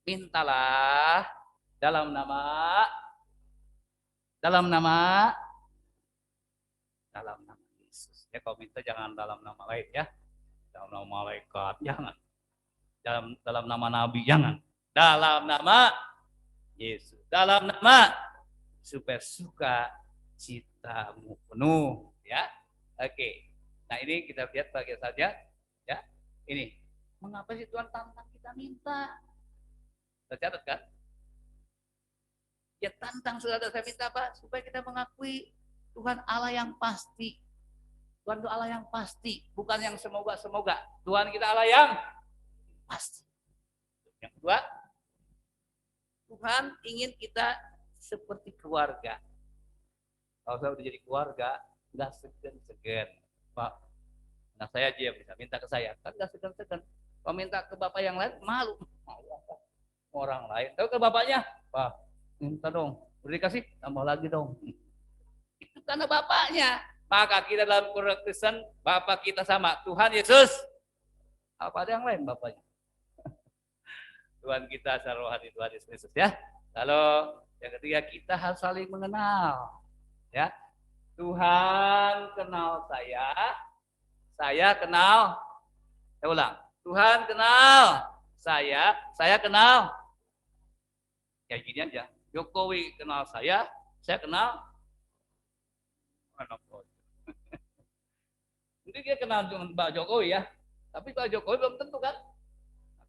mintalah dalam nama Yesus. Ya kalau minta jangan dalam nama lain ya. Dalam nama malaikat jangan. Dalam nama nabi jangan. Dalam nama Yesus. Dalam nama supaya suka citamu penuh ya. Oke. Nah, ini kita lihat bagian saja ya. Ini. Mengapa sih Tuhan tantang kita minta? Tercatat kan? Ya tantang saudara, saya minta apa? Supaya kita mengakui Tuhan Allah yang pasti. Tuhan itu Allah yang pasti, bukan yang semoga-semoga. Tuhan kita Allah yang pasti. Yang kedua, Tuhan ingin kita seperti keluarga. Kalau saya udah jadi keluarga, nggak segan-segan. Pak, anak saya aja yang bisa minta ke saya, kan nggak segan-segan. Kalau minta ke bapak yang lain, malu. Orang lain, tapi ke bapaknya, Pak, minta dong, beri kasih, tambah lagi dong. Itu karena bapaknya. Maka kita dalam Kristen, bapak kita sama, Tuhan Yesus. Apa ada yang lain bapaknya? Tuhan kita secara rohani, Tuhan Yesus ya. Lalu yang ketiga, kita harus saling mengenal. Ya, Tuhan kenal saya kenal. Saya ulang, Tuhan kenal saya kenal. Kayak gini aja. Jokowi kenal saya kenal. Mungkin dia kenal dengan Pak Jokowi ya, tapi Pak Jokowi belum tentu kan.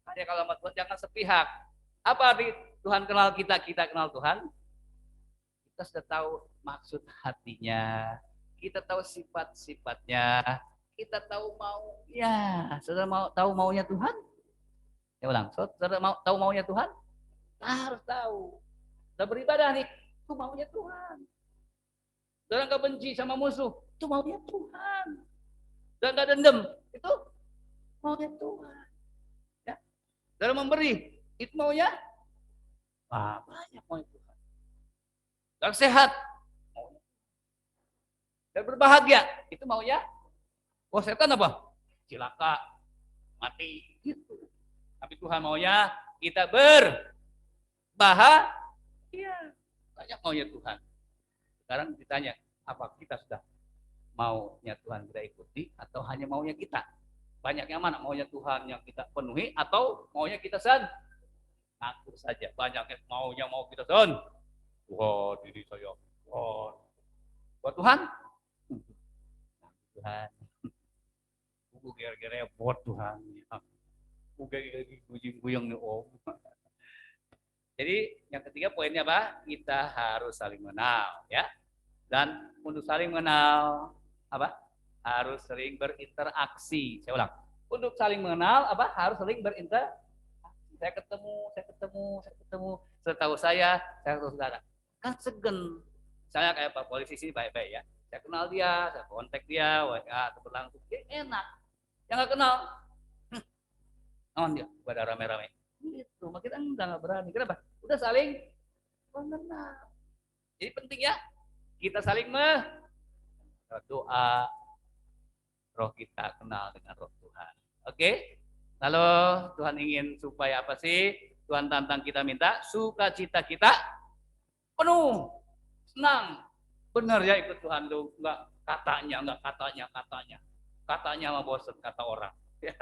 Makanya kalau sama Tuhan jangan sepihak. Apa arti Tuhan kenal kita, kita kenal Tuhan? Kita sudah tahu maksud hatinya, kita tahu sifat-sifatnya, kita tahu maunya. Saudara mau tahu maunya Tuhan? Ya ulang, saudara mau tahu maunya Tuhan? Harus tahu. Sudah beribadah nih, itu maunya Tuhan. Saudara nggak benci sama musuh, itu maunya Tuhan. Saudara nggak dendam, itu maunya Tuhan. Ya. Saudara memberi, itu maunya banyak maunya Tuhan. Dan sehat, dan berbahagia, itu maunya. Oh setan apa? Cilaka, mati, gitu. Tapi Tuhan maunya kita berbahagia. Banyak maunya Tuhan. Sekarang ditanya, apa kita sudah maunya Tuhan kita ikuti atau hanya maunya kita? Banyak yang mana? Maunya Tuhan yang kita penuhi atau maunya kita ngaku saja. Banyak yang maunya mau kita wah, diri saya. Wah. Buat Tuhan? Tuhan. Buku kira-kira buat Tuhan. Buku guyung nih om. Jadi yang ketiga poinnya apa? Kita harus saling mengenal, ya. Dan untuk saling mengenal apa? Harus sering berinteraksi. Saya ulang. Untuk saling mengenal apa? Harus sering berinteraksi. Saya ketemu. Setahu saya tahu saudara. Kan segen. Saya kayak Pak Polisi sini baik-baik ya. Saya kenal dia, saya kontak dia, WA atau berlangsung. Dia enak. Yang nggak kenal, dia pada rame-rame. Gitu, makanya kita nggak berani. Kenapa? Udah saling mengenal. Jadi penting ya, kita saling berdoa, roh kita kenal dengan roh Tuhan. Oke? Lalu Tuhan ingin supaya apa sih? Tuhan tantang kita minta, sukacita kita penuh, senang. Benar ya ikut Tuhan lu, enggak katanya mah bosan kata orang. Ya,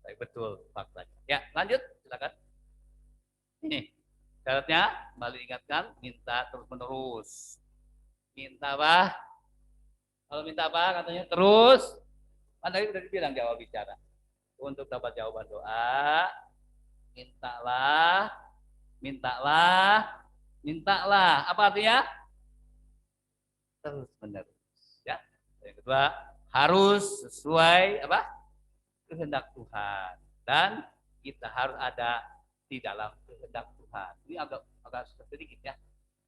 tapi betul faktanya. Ya, lanjut silakan. Ini syaratnya kembali ingatkan, minta terus menerus. Minta apa? Kalau minta apa katanya terus. Kan tadi udah dibilang di awal bicara. Untuk dapat jawaban doa, mintalah. Apa artinya? Terus menerus. Kedua, harus sesuai apa? Kehendak Tuhan. Dan kita harus ada di dalam kehendak Tuhan. Ini agak sedikit ya.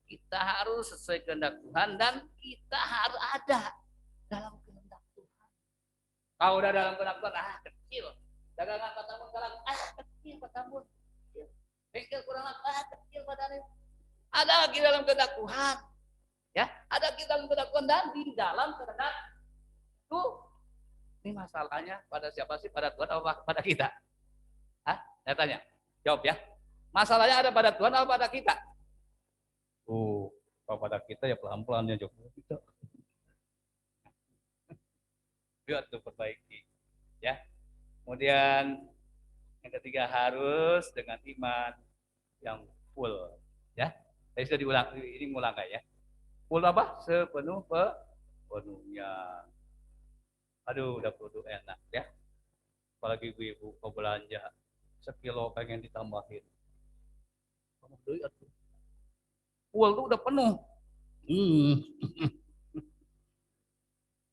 Kita harus sesuai kehendak Tuhan dan kita harus ada dalam kehendak Tuhan. Kalau udah dalam kehendak Tuhan, kecil. Dagangan Pak Tamun kalang, kecil Pak Tamun. Bengkel kurang kecil badannya. Ada lagi dalam kehendak Tuhan. Ya, ada lagi dalam kehendak Tuhan dan di dalam kehendak itu. Ini masalahnya pada siapa sih? Pada Tuhan atau pada kita? Hah? Saya tanya. Jawab ya. Masalahnya ada pada Tuhan atau pada kita? Kalau pada kita ya pelan-pelan ya jawab kita. Biar tuh perbaiki. Ya. Kemudian yang ketiga harus dengan iman yang full. Ya. Saya sudah diulang, ini ngulang ya. Full apa? Sepenuhnya. Aduh, udah produk enak ya. Apalagi ibu-ibu mau belanja sekilo pengen ditambahin. Full tuh udah penuh.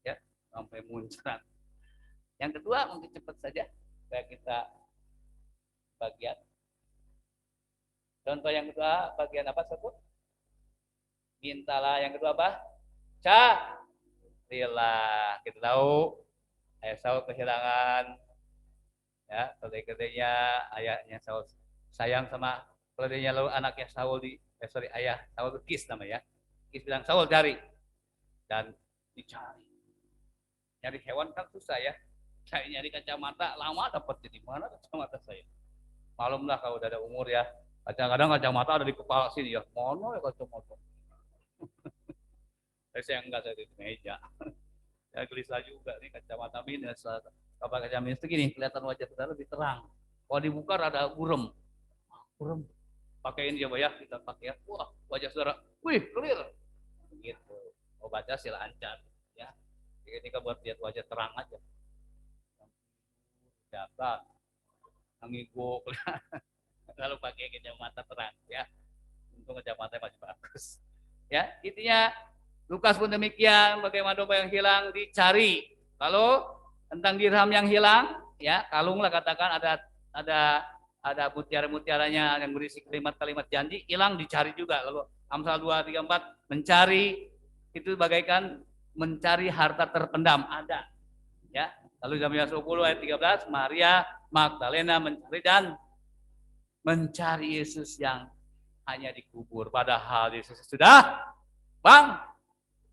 Ya, sampai muncrat. Yang kedua mungkin cepat saja supaya kita bagian. Contoh yang kedua bagian apa sebut? Mintalah. Yang kedua apa? Carilah. Kita tahu Esau kehilangan ya keledai-keledainya, ayahnya Saul sayang sama keledainya, lalu anaknya Saul ayah Saul Kis namanya. Kis bilang Saul cari dan dicari. Nyari hewan kan susah ya. Saya nyari kacamata lama dapat di mana kacamata saya. Malum lah kalau udah ada umur ya. Kadang-kadang kacamata ada di kepala sini ya. Mana ya kacamata? Saya enggak, saya di meja. Saya gelisah juga nih kacamata minus. Kalau kacamata minus itu gini, kelihatan wajah kita lebih terang. Kalau dibuka ada burem. Pakai ini coba ya, kita pakai ya. Wah, wajah saudara, wih, clear. Begitu. Mau baca sila lancar ya. Jadi kita buat lihat wajah terang aja. Dapat ngigo lalu pakai kacamata terang ya. Untung kacamata masih bagus. Ya, intinya Lukas pun demikian, bagaimana domba yang hilang dicari. Lalu tentang dirham yang hilang, ya kalung lah katakan ada mutiara-mutiaranya yang berisi kalimat-kalimat janji, hilang dicari juga. Lalu Amsal 2, 3, 4 mencari itu bagaikan mencari harta terpendam, ada. Ya. Lalu dalam Yohanes 20 ayat 13, Maria Magdalena mencari dan mencari Yesus yang hanya dikubur, padahal Yesus sudah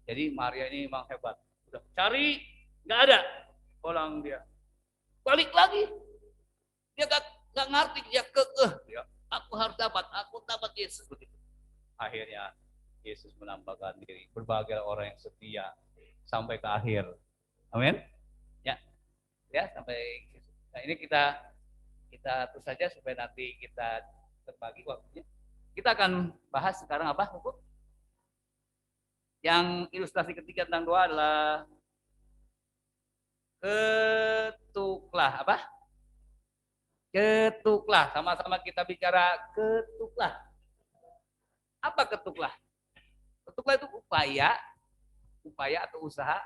Jadi Maria ini memang hebat. Udah cari, nggak ada. Pulang dia. Balik lagi. Dia nggak ngerti, dia kekeh. Ya, aku harus dapat Yesus begitu. Akhirnya Yesus menampakkan diri. Berbagai orang yang setia sampai ke akhir. Amin. Ya sampai. Nah ini kita terus saja supaya nanti kita terbagi waktunya. Kita akan bahas sekarang apa, Hukum? Yang ilustrasi ketiga tentang doa adalah ketuklah. Apa? Ketuklah. Sama-sama kita bicara ketuklah. Apa ketuklah? Ketuklah itu upaya atau usaha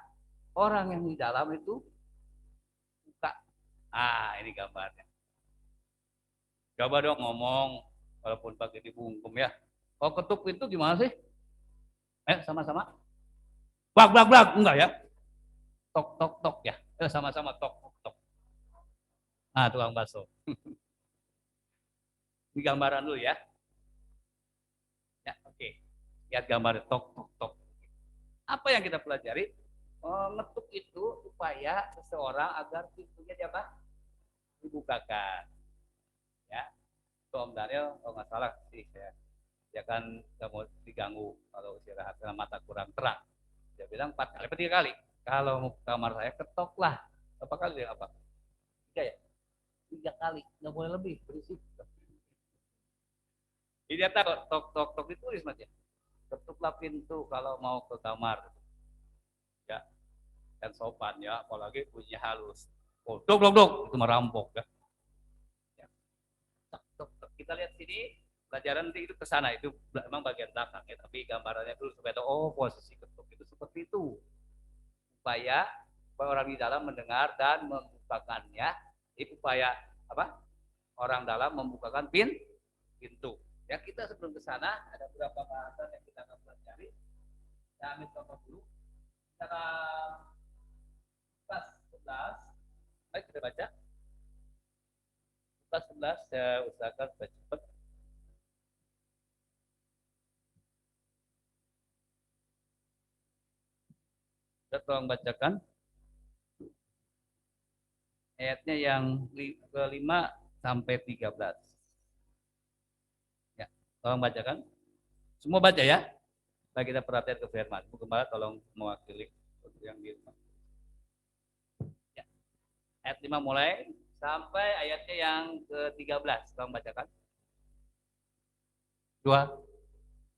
orang yang di dalam itu buka. Ini gambarnya. Coba dong ngomong walaupun pakai dibungkum ya. Oh, ketuk itu gimana sih? Sama-sama. Blag enggak ya? Tok ya. Sama-sama tok. Tukang bakso. Ini gambaran dulu ya. Ya, oke. Lihat gambar tok. Apa yang kita pelajari? Ngetuk itu upaya seseorang agar pintunya dibukakan. Ya. Om Daniel, kalau nggak salah sih ya kan nggak mau diganggu kalau istirahat karena mata kurang terang. Dia bilang 4 kali, 3 kali. Kalau mau ke kamar saya ketoklah. Berapa kali dia apa? 3 ya? 3 kali, nggak boleh lebih, berisik. Jadi dia tok ditulis mas ya. Ketuklah pintu kalau mau ke kamar. Ya, dan sopan ya, apalagi bunyinya halus. Oh, dok, itu merampok ya. Kita lihat sini pelajaran itu ke sana, itu memang bagian belakang ya, tapi gambarannya dulu supaya tahu posisi ketuk itu seperti itu. upaya orang di dalam mendengar dan membukakannya. Jadi upaya apa? Orang dalam membukakan pintu. Ya, kita sebelum ke sana ada beberapa bahasan yang kita akan pelajari. Saya ambil contoh dulu. Dalam Lukas 11, baik kita baca. Lukas 11 saya usahakan supaya cepat. Kita tolong bacakan ayatnya yang ke-5 sampai 13. Ya, tolong bacakan. Semua baca ya. Bagi kita perhatian ke firman. Bu Gembala tolong mewakili untuk yang di rumah. Ya. Ayat 5 mulai sampai ayatnya yang ke-13. Tolong bacakan. 2,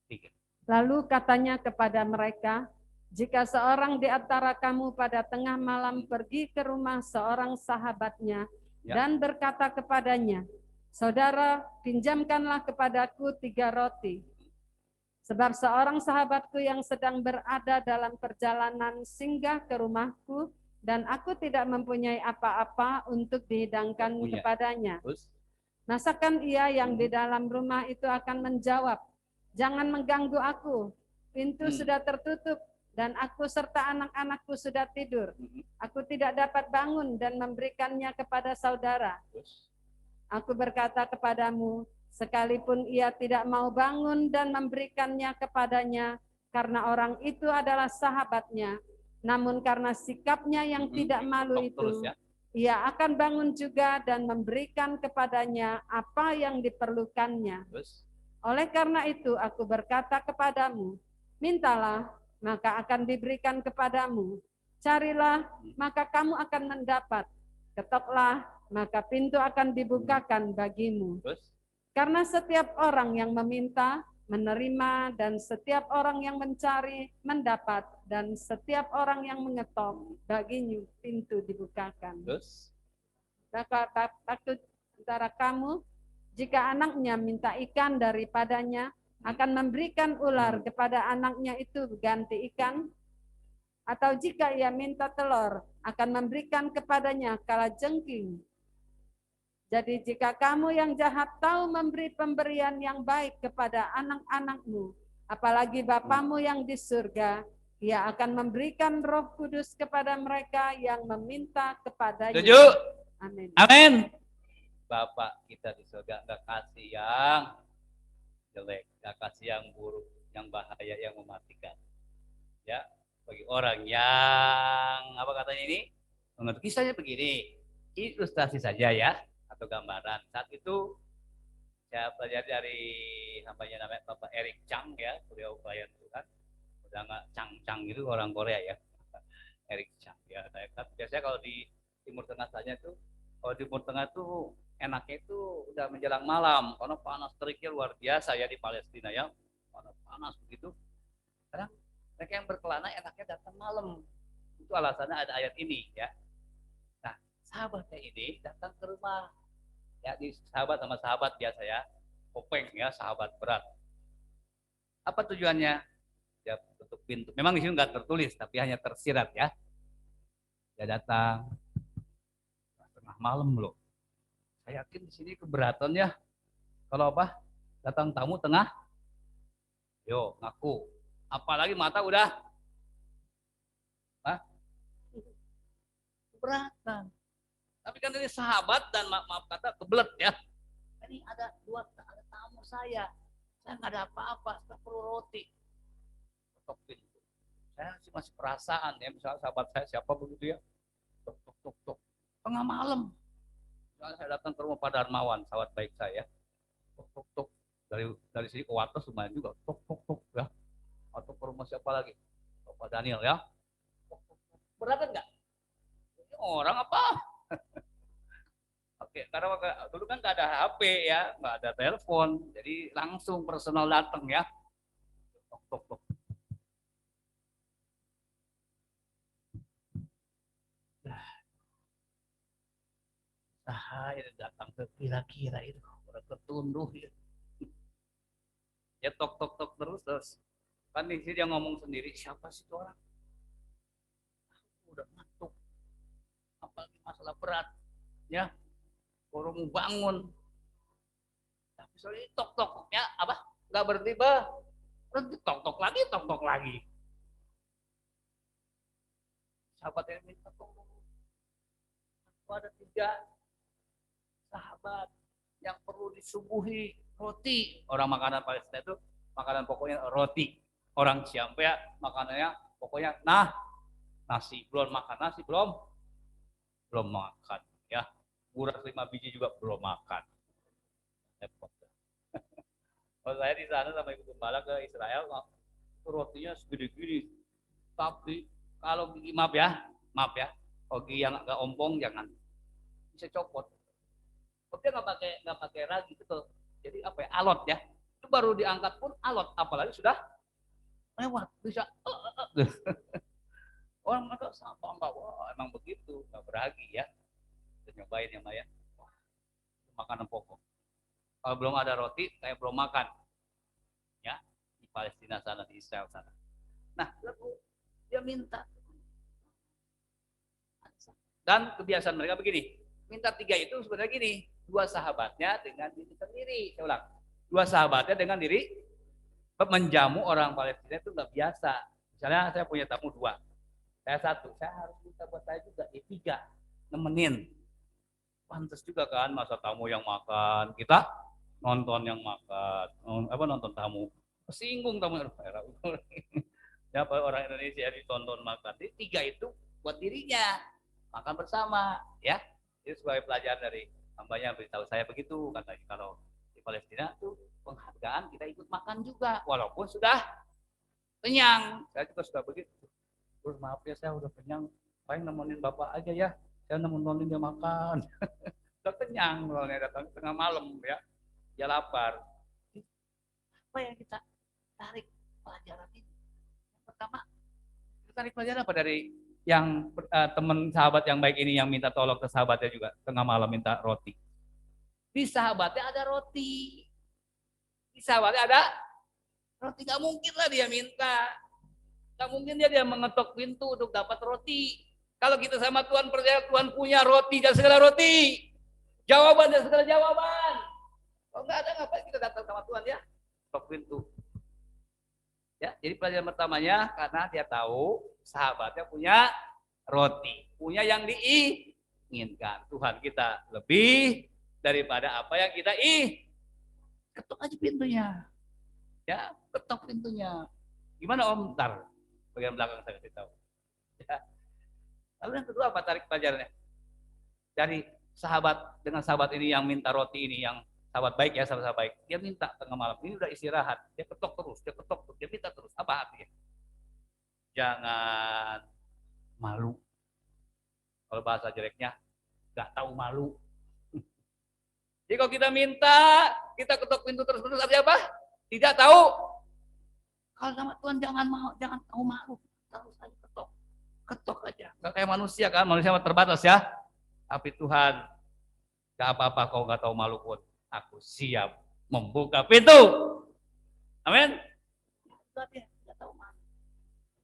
3. Lalu katanya kepada mereka, jika seorang di antara kamu pada tengah malam pergi ke rumah seorang sahabatnya dan berkata kepadanya, saudara, pinjamkanlah kepadaku 3 roti. Sebab seorang sahabatku yang sedang berada dalam perjalanan singgah ke rumahku dan aku tidak mempunyai apa-apa untuk dihidangkan kepadanya. Masakan ia yang di dalam rumah itu akan menjawab, jangan mengganggu aku, pintu sudah tertutup dan aku serta anak-anakku sudah tidur. Aku tidak dapat bangun dan memberikannya kepada saudara. Aku berkata kepadamu, sekalipun ia tidak mau bangun dan memberikannya kepadanya, karena orang itu adalah sahabatnya, namun karena sikapnya yang tidak malu itu, ia akan bangun juga dan memberikan kepadanya apa yang diperlukannya. Oleh karena itu aku berkata kepadamu, mintalah, maka akan diberikan kepadamu. Carilah, maka kamu akan mendapat. Ketoklah, maka pintu akan dibukakan bagimu. Karena setiap orang yang meminta, menerima, dan setiap orang yang mencari, mendapat, dan setiap orang yang mengetok, baginya pintu dibukakan. Maka takut antara kamu, jika anaknya minta ikan daripadanya, akan memberikan ular kepada anaknya itu ganti ikan, atau jika ia minta telur, akan memberikan kepadanya kalajengking. Jadi jika kamu yang jahat tahu memberi pemberian yang baik kepada anak-anakmu, apalagi Bapamu yang di surga, ia akan memberikan Roh Kudus kepada mereka yang meminta kepadanya. Setuju? Amin. Amin. Bapak kita di surga nggak kasih yang jelek, nggak kasih yang buruk, yang bahaya, yang mematikan. Ya, bagi orang yang apa katanya ini, mengerti kisahnya begini, ilustrasi saja ya, atau gambaran. Saat itu saya pelajari dari hambanya namanya Bapak Eric Chang ya, beliau pelayan Tuhan, udah nggak Chang itu orang Korea ya, Eric Chang ya. Saya kan biasanya kalau di Timur Tengah saja tuh, kalau di Timur Tengah tuh enaknya itu udah menjelang malam, karena panas teriknya luar biasa ya di Palestina ya, panas begitu. Karena mereka yang berkelana enaknya datang malam, itu alasannya ada ayat ini ya. Nah, sahabatnya ini datang ke rumah. Ya, di sahabat sama sahabat biasa ya, kopeng ya, sahabat berat. Apa tujuannya? Ya, tutup pintu. Memang di sini nggak tertulis, tapi hanya tersirat ya. Dia datang tengah malam loh. Saya yakin di sini keberatan ya. Kalau apa? Datang tamu tengah. Yo, ngaku. Apalagi mata udah. Keberatan. Tapi kan ini sahabat dan maaf kata kebelet ya. Ini ada tamu saya nggak ada apa-apa, saya perlu roti. Ketok pintu. Saya masih perasaan ya, misalnya sahabat saya siapa begitu ya, tok. Tengah malam. Misalnya saya datang ke rumah Pak Darmawan, sahabat baik saya. Tok. Dari sini ke Wates lumayan juga. Tok ya. Atau ke rumah siapa lagi? Pak Daniel ya. Tok. Berat enggak? Ini orang apa? Oke, karena dulu kan nggak ada HP ya, nggak ada telepon, jadi langsung personal datang ya. Tok. Saya datang ke kira-kira itu, orang ketunduh ya. Ya tok terus. Kan di sini dia ngomong sendiri, siapa sih itu orang? udah ngantuk. Apalagi masalah berat, ya. Baru mau bangun. Tapi soalnya tok-tok, ya apa? Nggak berhenti, berhenti tok-tok lagi. Sahabat yang minta tolong. Ada 3 sahabat yang perlu disuguhi roti. Orang makanan Palestina itu makanan pokoknya roti. Orang Siam ya makanannya pokoknya nasi. Belum makan nasi belum makan ya. Urat 5 biji juga belum makan. Kalau saya di sana sama ibu gembala ke Israel, rotinya segede gini. Tapi kalau gigi maaf ya, kalau gigi yang agak ompong jangan bisa copot. Dia nggak pakai ragi gitu. Jadi apa ya, alot ya. Itu baru diangkat pun alot, apalagi sudah lewat bisa. Orang mereka sama wah emang begitu, nggak beragi ya. Kita nyobain ya Mbak ya. Wah, makanan pokok. Kalau belum ada roti, saya belum makan. Ya, di Palestina sana, di Israel sana. Nah, lalu dia minta. Dan kebiasaan mereka begini, minta 3 itu sebenarnya gini, 2 sahabatnya dengan diri sendiri. Saya ulang, 2 sahabatnya dengan diri. Menjamu orang Palestina itu nggak biasa. Misalnya saya punya tamu 2, saya 1, saya harus minta buat saya juga 3, nemenin. Pantas juga kan masa tamu yang makan, kita nonton yang makan, nonton tamu. Singgung tamu. Ya orang Indonesia ditonton makan. Jadi 3 itu buat dirinya, makan bersama, ya. Itu sebagai pelajaran dari hambanya beritahu saya begitu, katanya kalau di Palestina tuh penghargaan kita ikut makan juga, walaupun sudah kenyang. Saya juga sudah begitu. Terus maaf ya saya udah kenyang, paling nemenin bapak aja ya, saya nemenin dia makan. Udah kenyang, soalnya datang tengah malam ya, dia lapar. Apa yang kita tarik pelajaran ini? Yang pertama, kita tarik pelajaran apa dari yang teman sahabat yang baik ini yang minta tolong ke sahabatnya juga tengah malam minta roti. Di sahabatnya ada roti. Di sahabatnya ada roti. Gak mungkin lah dia minta. Gak mungkin dia mengetok pintu untuk dapat roti. Kalau kita sama Tuhan percaya Tuhan punya roti dan segala roti. Jawaban dan segala jawaban. Kalau nggak ada ngapain kita datang sama Tuhan ya? Ketok pintu. Ya, jadi pelajaran pertamanya karena dia tahu sahabatnya punya roti, punya yang diinginkan. Tuhan kita lebih daripada apa yang kita ketuk aja pintunya. Ya, ketok pintunya. Gimana Om? Ntar bagian belakang saya kasih tahu. Ya. Lalu yang kedua apa tarik pelajarannya? Dari sahabat dengan sahabat ini yang minta roti ini, yang sahabat baik ya, sahabat baik. Dia minta tengah malam, ini udah istirahat. Dia ketok terus, dia minta terus. Apa artinya? Jangan malu. Kalau bahasa jeleknya, nggak tahu malu. Jadi kalau kita minta, kita ketok pintu terus-terus, artinya apa? Tidak tahu. Kalau sama Tuhan jangan tahu malu. Terus aja ketok aja. Nggak kayak manusia kan, manusia terbatas ya. Tapi Tuhan, nggak apa-apa kau nggak tahu malu pun. Aku siap membuka pintu. Amin. Nggak tahu malu.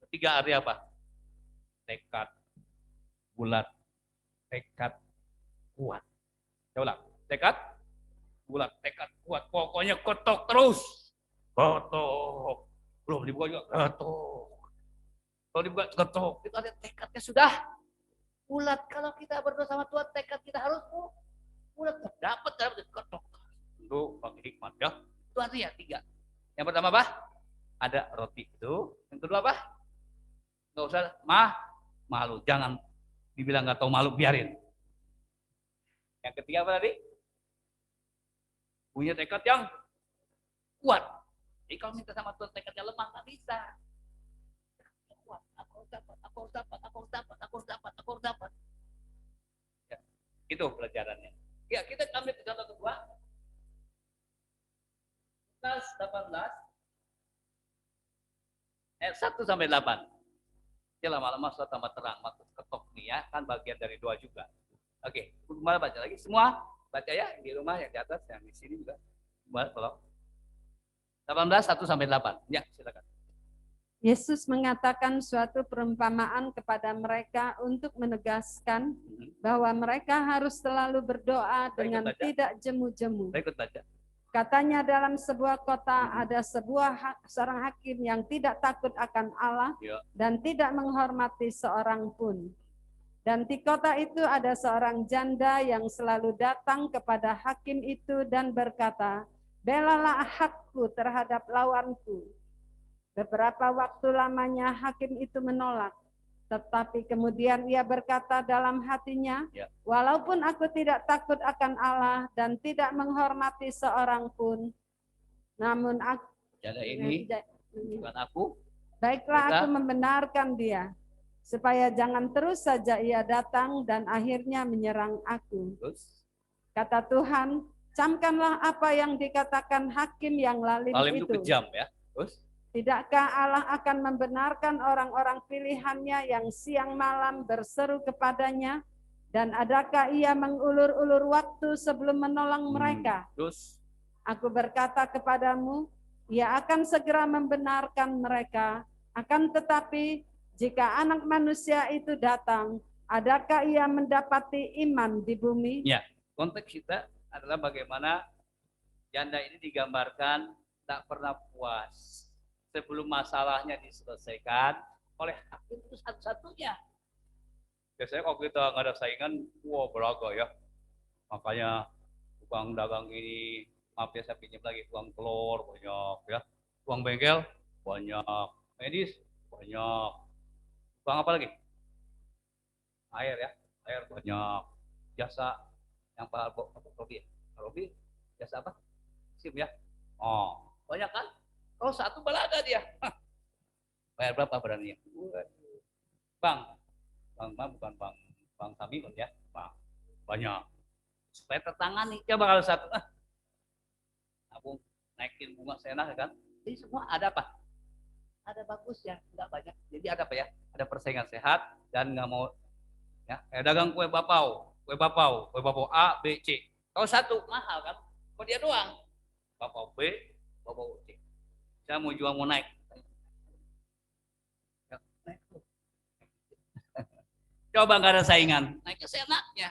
Ketiga arti apa? Tekad bulat, tekad kuat. Saya ulang, tekad bulat, tekad kuat. Pokoknya ketok terus. Ketok. Belum dibuka juga, ketok. Kalau dibuka, ketok. Itu ada tekadnya sudah bulat. Kalau kita berdoa sama Tuhan, tekad kita harus bulat. Dapat ketok. Itu pakai hikmat ya. Itu artinya 3. Yang pertama apa? Ada roti itu. Yang kedua apa? Nggak usah malu. Jangan dibilang nggak tahu malu, biarin. Yang ketiga apa tadi? Punya tekad yang kuat. Jadi kalau minta sama Tuhan tekadnya lemah, nggak bisa. Kuat. Aku harus dapat. Ya, itu pelajarannya. Ya, kita ambil contoh kedua. Lukas 18 ayat 1 sampai 8. Ya lama-lama sudah tambah terang, maksud ketok nih ya, kan bagian dari doa juga. Oke, kembali baca lagi. Semua baca ya, di rumah, yang di atas, yang di sini juga. Kembali tolong. 18 1 sampai 8. Ya, silakan. Yesus mengatakan suatu perumpamaan kepada mereka untuk menegaskan bahwa mereka harus selalu berdoa dengan baca. tidak jemu-jemu. Saya ikut baca. Katanya dalam sebuah kota ada seorang hakim yang tidak takut akan Allah Ya. dan tidak menghormati seorang pun. Dan di kota itu ada seorang janda yang selalu datang kepada hakim itu dan berkata, "Belalah hakku terhadap lawanku." Beberapa waktu lamanya hakim itu menolak. Tetapi kemudian ia berkata dalam hatinya, Ya. "Walaupun aku tidak takut akan Allah dan tidak menghormati seorang pun, namun aku, Janda ini bukan aku. baiklah Maka- aku membenarkan dia, supaya jangan terus saja ia datang dan akhirnya menyerang aku." Terus Kata Tuhan, "Camkanlah apa yang dikatakan hakim yang lalim Lalim itu itu. kejam ya. Terus Tidakkah Allah akan membenarkan orang-orang pilihannya yang siang malam berseru kepadanya? Dan adakah ia mengulur-ulur waktu sebelum menolong mereka? Terus Aku berkata kepadamu, ia akan segera membenarkan mereka. Akan tetapi, jika anak manusia itu datang, adakah ia mendapati iman di bumi? ya, konteks kita adalah bagaimana janda ini digambarkan tak pernah puas sebelum masalahnya diselesaikan oleh hakim itu satu-satunya. Biasanya kalau kita nggak ada saingan, wah beraga ya. Makanya tukang dagang ini, maaf ya saya pinjam lagi, tukang telur banyak ya, tukang bengkel banyak, medis banyak, tukang apa lagi? Air ya, air banyak, jasa yang Pak Robi, Robi jasa apa? SIM ya, oh banyak kan? Kalau satu balaga dia, bayar berapa berani? Bang mah bukan bang Samiun ya, bang banyak. Supaya tertangani, coba kalau satu, nabung naikin bunga senang kan? Jadi semua ada apa? Ada bagus ya, nggak banyak. Jadi ada apa ya? Ada persaingan sehat dan nggak mau ya. Dagang kue bapau A, B, C. Kalau satu mahal kan? Kalau dia doang, bapau B, bapau C. Saya mau jual mau naik. Ya, naik. Coba nggak ada saingan, naiknya seenaknya.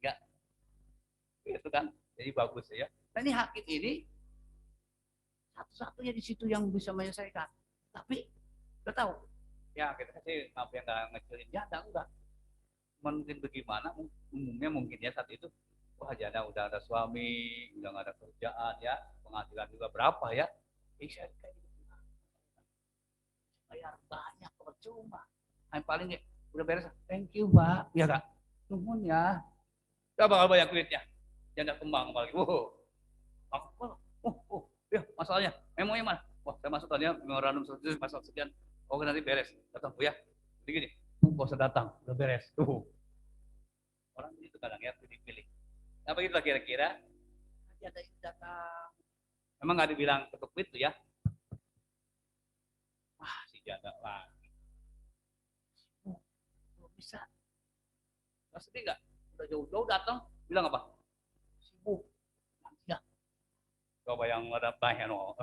Enggak, itu kan. Jadi bagus ya. Nah ini hakim ini satu-satunya di situ yang bisa menyelesaikan. Tapi udah tahu. Ya kita kasih maaf yang nggak ngecilin janda enggak. Mungkin bagaimana? Umumnya mungkin ya saat itu, wah janda udah ada suami, udah nggak ada kerjaan ya, penghasilan juga berapa ya? Saya kayak gitu. Bayar banyak percuma. Yang paling ya, udah beres, thank you Pak. Ya kak, nuhun ya. Gak bakal banyak duitnya. Janda kembang apalagi. Ya masalahnya, memonya mana? Wah saya masuk tadi ya, memorandum masalah sekian. Oke nanti beres. Datang Bu ya. Jadi gini, gak usah datang, udah beres. Orang itu kadang ya pilih-pilih. Apa gitu lah kira-kira? Janda itu datang. Emang nggak dibilang ketuk pintu ya? Wah si janda lagi. Bisa. Nggak sedih nggak? Udah jauh-jauh datang, bilang apa? Sibuk. Ya. Coba yang ada banyak no.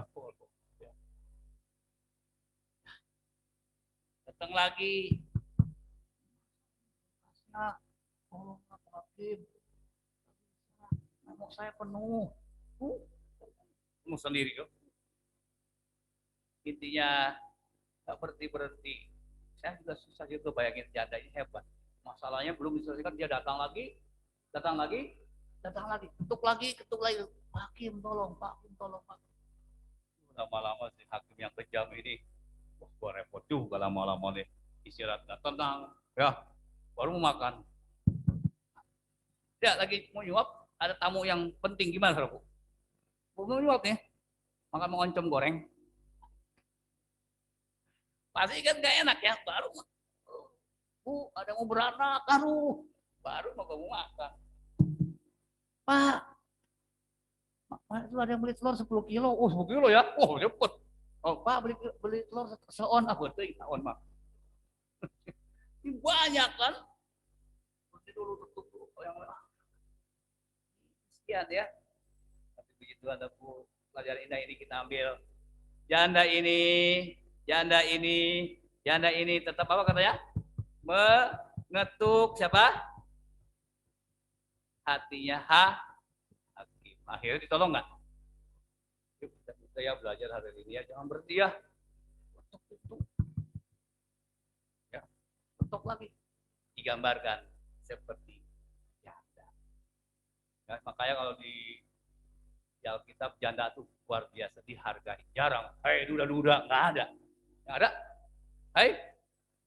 Datang lagi. Nah, tolong hakim. Mau saya penuh. Penuh sendiri kok. Intinya nggak berhenti. Saya juga susah gitu bayangin janda ini hebat. Masalahnya belum diselesaikan, dia datang lagi, ketuk lagi. Hakim tolong, Pak. Lama-lama si hakim yang kejam ini, wah gua repot juga lama-lama nih. Istirahat nggak tenang, ya baru mau makan. Ya lagi mau nyuap, ada tamu yang penting gimana Bu? Mau nyuap nih, makan mengoncom goreng. Pasti kan gak enak ya, baru Bu, ada mau beranak, baru mau makan. Pak, itu ada yang beli telur 10 kilo. Oh 10 kilo ya, oh cepet. Oh Pak beli telur seon, apa tuh seon Pak. Ini banyak kan. Nanti dulu tutup yang sekian ya. Tapi begitu ada Bu pelajaran indah ini kita ambil, janda ini tetap apa katanya? Mengetuk siapa? Hatinya hakim. Akhirnya ditolong nggak? Saya belajar hari ini ya, jangan berhenti ya. Ketuk. Ya, ketuk lagi. Digambarkan seperti janda. Ya, makanya kalau di Alkitab janda itu luar biasa dihargai, jarang. Hei duda-duda nggak ada. Yang ada, hei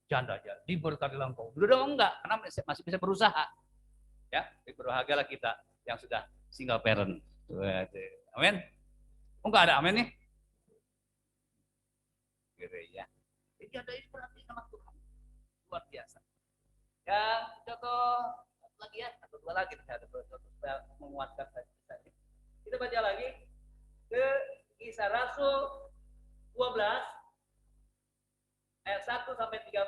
janda aja diberkatilah engkau. Duda enggak, karena masih bisa berusaha. Ya, berbahagialah kita yang sudah single parent. Amin. Oh enggak ada amin nih? Gereja. Janda ini berarti sama Tuhan. Luar biasa. Yang contoh lagi ya, atau dua lagi ada contoh supaya menguatkan saya. Kita baca lagi ke Kisah Rasul 12 ayat 1 sampai 13.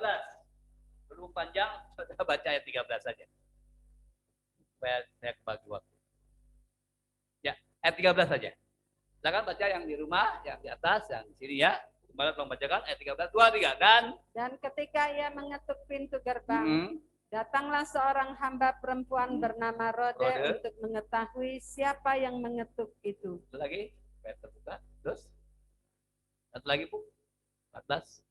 Belum panjang, saya baca ayat 13 saja. Supaya saya kebagi waktu. Ya, ayat 13 saja. Silakan baca yang di rumah, yang di atas, yang di sini ya. Kembali tolong bacakan ayat 13, 2, 3. Dan ketika ia mengetuk pintu gerbang, datanglah seorang hamba perempuan bernama Rode untuk mengetahui siapa yang mengetuk itu. Satu lagi, supaya terbuka. Terus, satu lagi Bu, 14.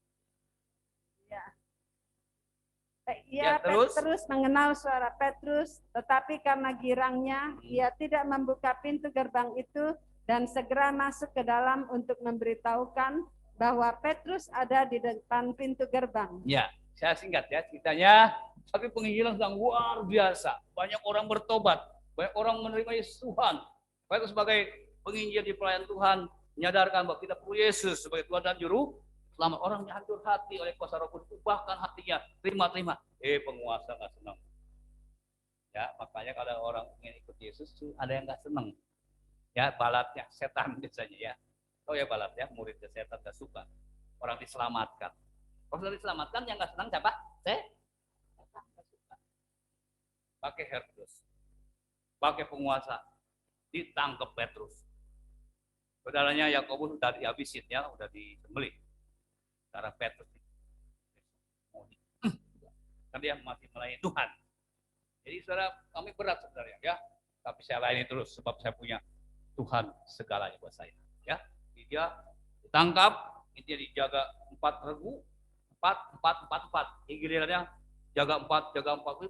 Ia terus mengenal suara Petrus, tetapi karena girangnya, ia tidak membuka pintu gerbang itu dan segera masuk ke dalam untuk memberitahukan bahwa Petrus ada di depan pintu gerbang. Ya, saya singkat ya ceritanya. Tapi penginjilan sedang luar biasa. Banyak orang bertobat, banyak orang menerima Yesus Tuhan. Baik sebagai penginjil di pelayan Tuhan, menyadarkan bahwa kita perlu Yesus sebagai Tuhan dan Juru Selamat. Orang hancur hati oleh kuasa Roh Kudus, bahkan hatinya terima. Penguasa nggak senang. Ya, makanya kalau orang ingin ikut Yesus, ada yang nggak senang. Ya, balatnya setan biasanya ya. Oh ya balatnya muridnya setan nggak suka. Orang diselamatkan. Kalau sudah diselamatkan yang nggak senang siapa? Setan nggak suka. Pakai Herodes, pakai penguasa, ditangkap Petrus. Saudaranya Yakobus sudah dihabisin ya, sudah disembelih. Cara Petrus kan dia masih melayani Tuhan. Jadi saudara, kami berat sebenarnya ya, tapi saya layani terus sebab saya punya Tuhan segalanya buat saya. Ya, dia ditangkap, dia dijaga 4 regu, 4. Gilirannya jaga 4. Ini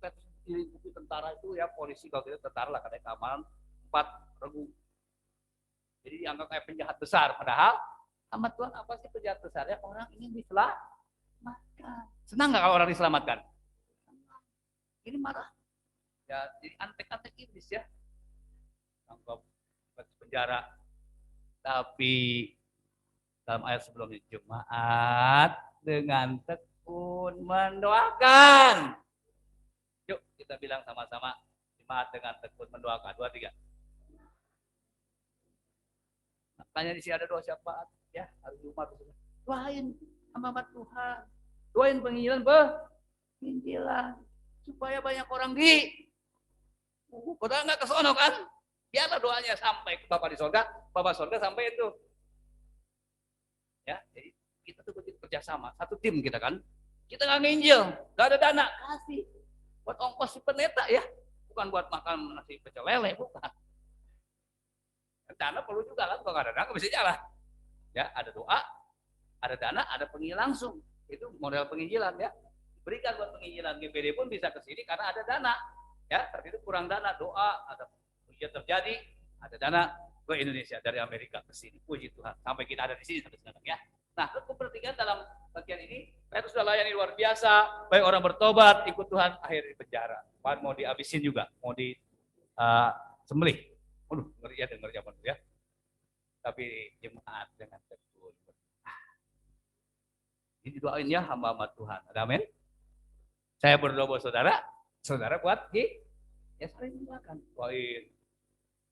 Petrus dilingkupi tentara itu ya, polisi kalau tidak tentara lah katanya keamanan 4 regu. Jadi dianggap kayak penjahat besar, padahal sama Tuhan apa sih penjahat besarnya? Orang ingin diselamatkan. Senang nggak kalau orang diselamatkan? Ini marah. Ya, jadi antek-antek iblis ya. Tangkap penjara. Tapi dalam ayat sebelumnya, jemaat dengan tekun mendoakan. Yuk kita bilang sama-sama, jemaat dengan tekun mendoakan. 2, 3. Makanya di sini ada doa syafaat ya, hari Jumat. Doain sama Tuhan. Doain penginjilan, penginjilan supaya banyak orang padahal nggak ke sono kan? Biarlah doanya sampai ke Bapa di sorga, Bapa sorga sampai itu. Ya, jadi kita tuh kerjasama, satu tim kita kan. Kita nggak nginjil, nggak ada dana, kasih buat ongkos si pendeta ya, bukan buat makan nasi pecel lele, bukan. Dana perlu juga kan, kalau nggak ada dana bisa jalan. Ya, ada doa, ada dana, ada penginjil langsung. Itu model penginjilan ya. Berikan buat penginjilan. GPD pun bisa ke sini karena ada dana. Ya, tapi itu kurang dana, doa, ada penginjilan terjadi, ada dana ke Indonesia dari Amerika ke sini. Puji Tuhan. Sampai kita ada di sini sampai sekarang ya. Nah, aku perhatikan dalam bagian ini, saya sudah layani luar biasa. Baik orang bertobat, ikut Tuhan, akhir di penjara. Mau dihabisin juga, mau di sembelih. Aduh, ngeri ya dengar zaman itu ya. Tapi jemaat dengan tekun. Ini doain ya hamba-hamba Tuhan. Ada amin? Saya berdoa buat saudara, saudara buat ya saling mendoakan. Doain.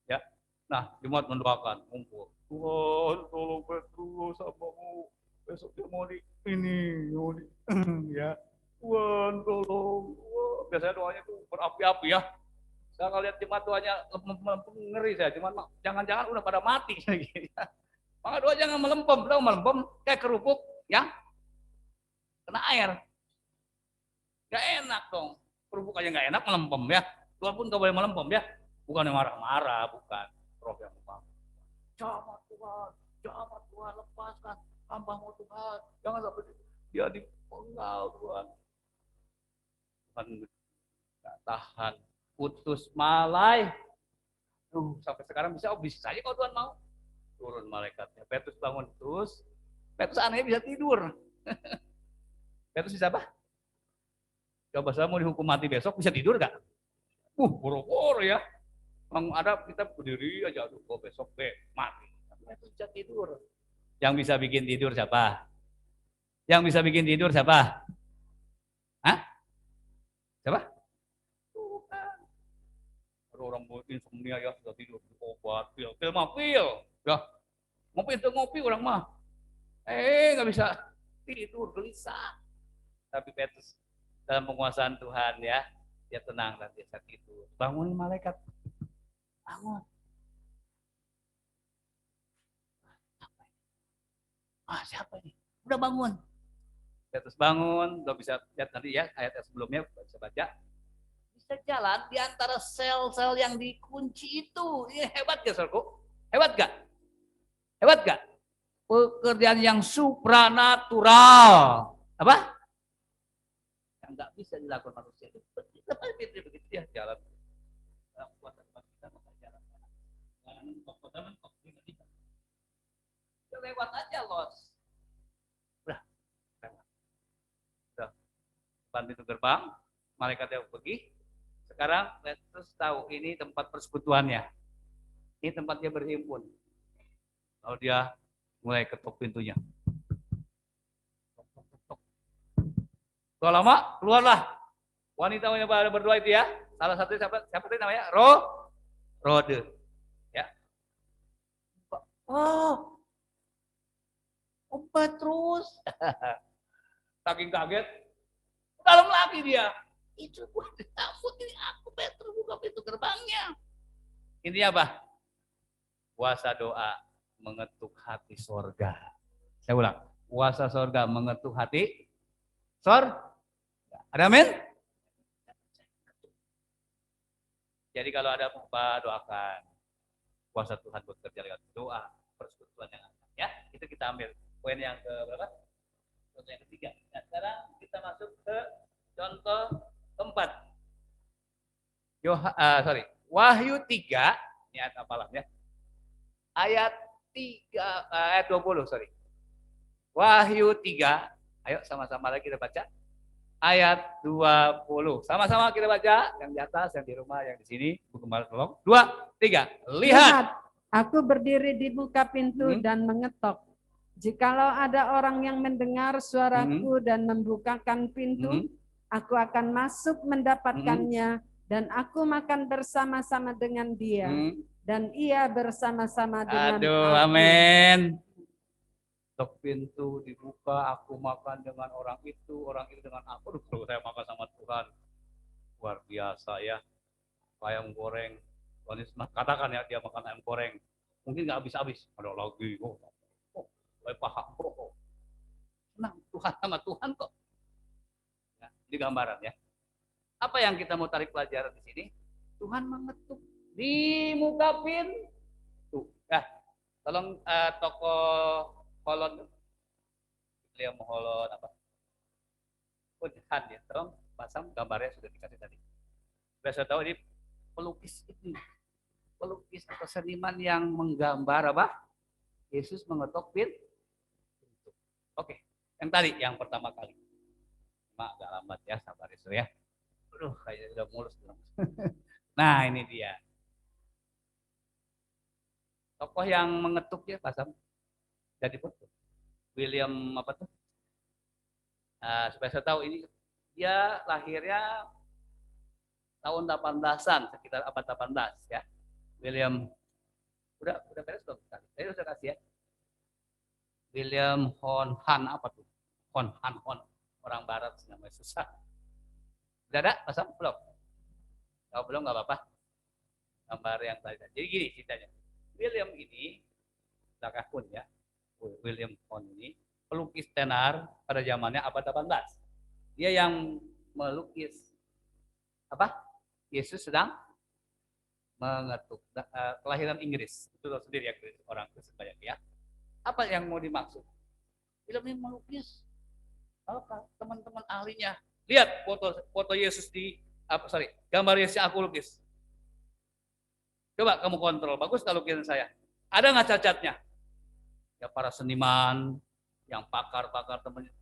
Ya. Nah, jemaat mendoakan, ngumpul. Tuhan, tolong Petrus sama besok dia mau ya. Tuhan, tolong. Biasanya doanya tuh berapi-api ya. Saya kalau lihat jemaat doanya ngeri saya, cuman jangan-jangan udah pada mati gitu ya. Maka doa jangan melempem, tahu melempem kayak kerupuk yang kena air. Gak enak dong. Kerupuk aja gak enak melempem ya. Tuhan pun gak boleh melempem ya. Bukan yang marah-marah, bukan. Roh yang memang. Jangan Tuhan, lepaskan hamba-Mu Tuhan. Jangan sampai dia dipenggal Tuhan. Tuhan gak tahan. Putus malai. Sampai sekarang bisa saja kalau Tuhan mau. Turun malaikatnya. Petrus bangun terus. Petrus anehnya bisa tidur. Petrus bisa apa? Coba saya mau dihukum mati besok bisa tidur gak? Boro-boro ya. Ada kita berdiri aja, aduh besok mati. Petrus bisa tidur. Yang bisa bikin tidur siapa? Yang bisa bikin tidur siapa? Hah? Siapa? Tuhan. Ada orang insomnia ya sudah tidur obat pil mah pil. Ya. Ngopi orang mah. Nggak bisa tidur gelisah. Tapi Petrus dalam penguasaan Tuhan ya, dia tenang dan dia tidur. Bangunin malaikat. Bangun. Siapa ini? Udah bangun. Petrus bangun, udah bisa lihat nanti ya ayat sebelumnya bisa baca. Bisa jalan di antara sel-sel yang dikunci itu. Ini hebat gak, saudaraku? Hebat gak? Hebat gak? Pekerjaan yang supranatural. Apa? Yang nggak bisa dilakukan manusia itu begitu ya jalan. Lewat aja los. Udah. Depan pintu gerbang, malaikat yang pergi. Sekarang Petrus tahu ini tempat persekutuannya. Ini tempat dia berhimpun. Lalu dia mulai ketuk pintunya. Tua lama, keluarlah. Wanita yang pada berdua itu ya. Salah satu siapa itu namanya? Rode. Ya. Oh, Petrus. Saking kaget, dalam lagi dia. Itu gue takut ini aku Petrus buka pintu gerbangnya. Intinya apa? Kuasa doa mengetuk hati sorga. Saya ulang. Kuasa sorga mengetuk hati sorga. Ada amin? Jadi kalau ada apa doakan. Kuasa Tuhan bekerja lewat doa, persekutuan yang ada. Ya, itu kita ambil. Poin yang ke berapa? Poin yang ketiga. Nah, sekarang kita masuk ke contoh keempat. Wahyu 3, ini ayat apalah ya? Ayat 20, sorry. Wahyu 3, ayo sama-sama lagi kita baca. Ayat 20. Sama-sama kita baca, yang di atas, yang di rumah, yang di sini. Buku Kembali tolong. 2, 3. Lihat. Aku berdiri di muka pintu dan mengetok. Jikalau ada orang yang mendengar suaraku dan membukakan pintu, aku akan masuk mendapatkannya dan aku makan bersama-sama dengan dia dan ia bersama-sama dengan aku. Amin. Tok pintu dibuka, aku makan dengan orang itu dengan aku. Kalau saya makan sama Tuhan, luar biasa ya. Ayam goreng, katakan ya dia makan ayam goreng, mungkin nggak habis-habis. Ada lagi, paham, senang Tuhan sama Tuhan kok. Nah, ini gambaran ya. Apa yang kita mau tarik pelajaran di sini? Tuhan mengetuk di muka pintu. Tolong toko Holon, William Holon apa? Tuhan ya, tolong pasang gambarnya sudah dikasih tadi. Saya tahu ini pelukis atau seniman yang menggambar apa? Yesus mengetok pintu. Oke, yang tadi, yang pertama kali. Cuma agak lambat ya, sabar itu ya. Aduh, kayaknya udah mulus. Nah, ini dia. Tokoh yang mengetuk ya, pasang. Jadi foto. William apa tuh? Supaya saya tahu ini dia lahirnya tahun 18-an, sekitar abad 18 ya. William udah beres belum? Saya sudah kasih ya. William Han apa tuh? Han orang barat namanya susah. Udah ada pasang belum? Kalau belum nggak apa-apa. Gambar yang tadi. Jadi gini ceritanya. William ini Kahn ya, William Kahn ini pelukis tenar pada zamannya abad 18. Dia yang melukis apa? Yesus sedang mengetuk kelahiran Inggris. Itu tahu sendiri ya, orang Kristen banyak ya. Apa yang mau dimaksud? Film ini melukis. Kalau teman-teman ahlinya lihat foto Yesus gambar Yesus yang aku lukis. Coba kamu kontrol, bagus kalau lukisan saya. Ada nggak cacatnya? Ya para seniman, yang pakar-pakar temannya.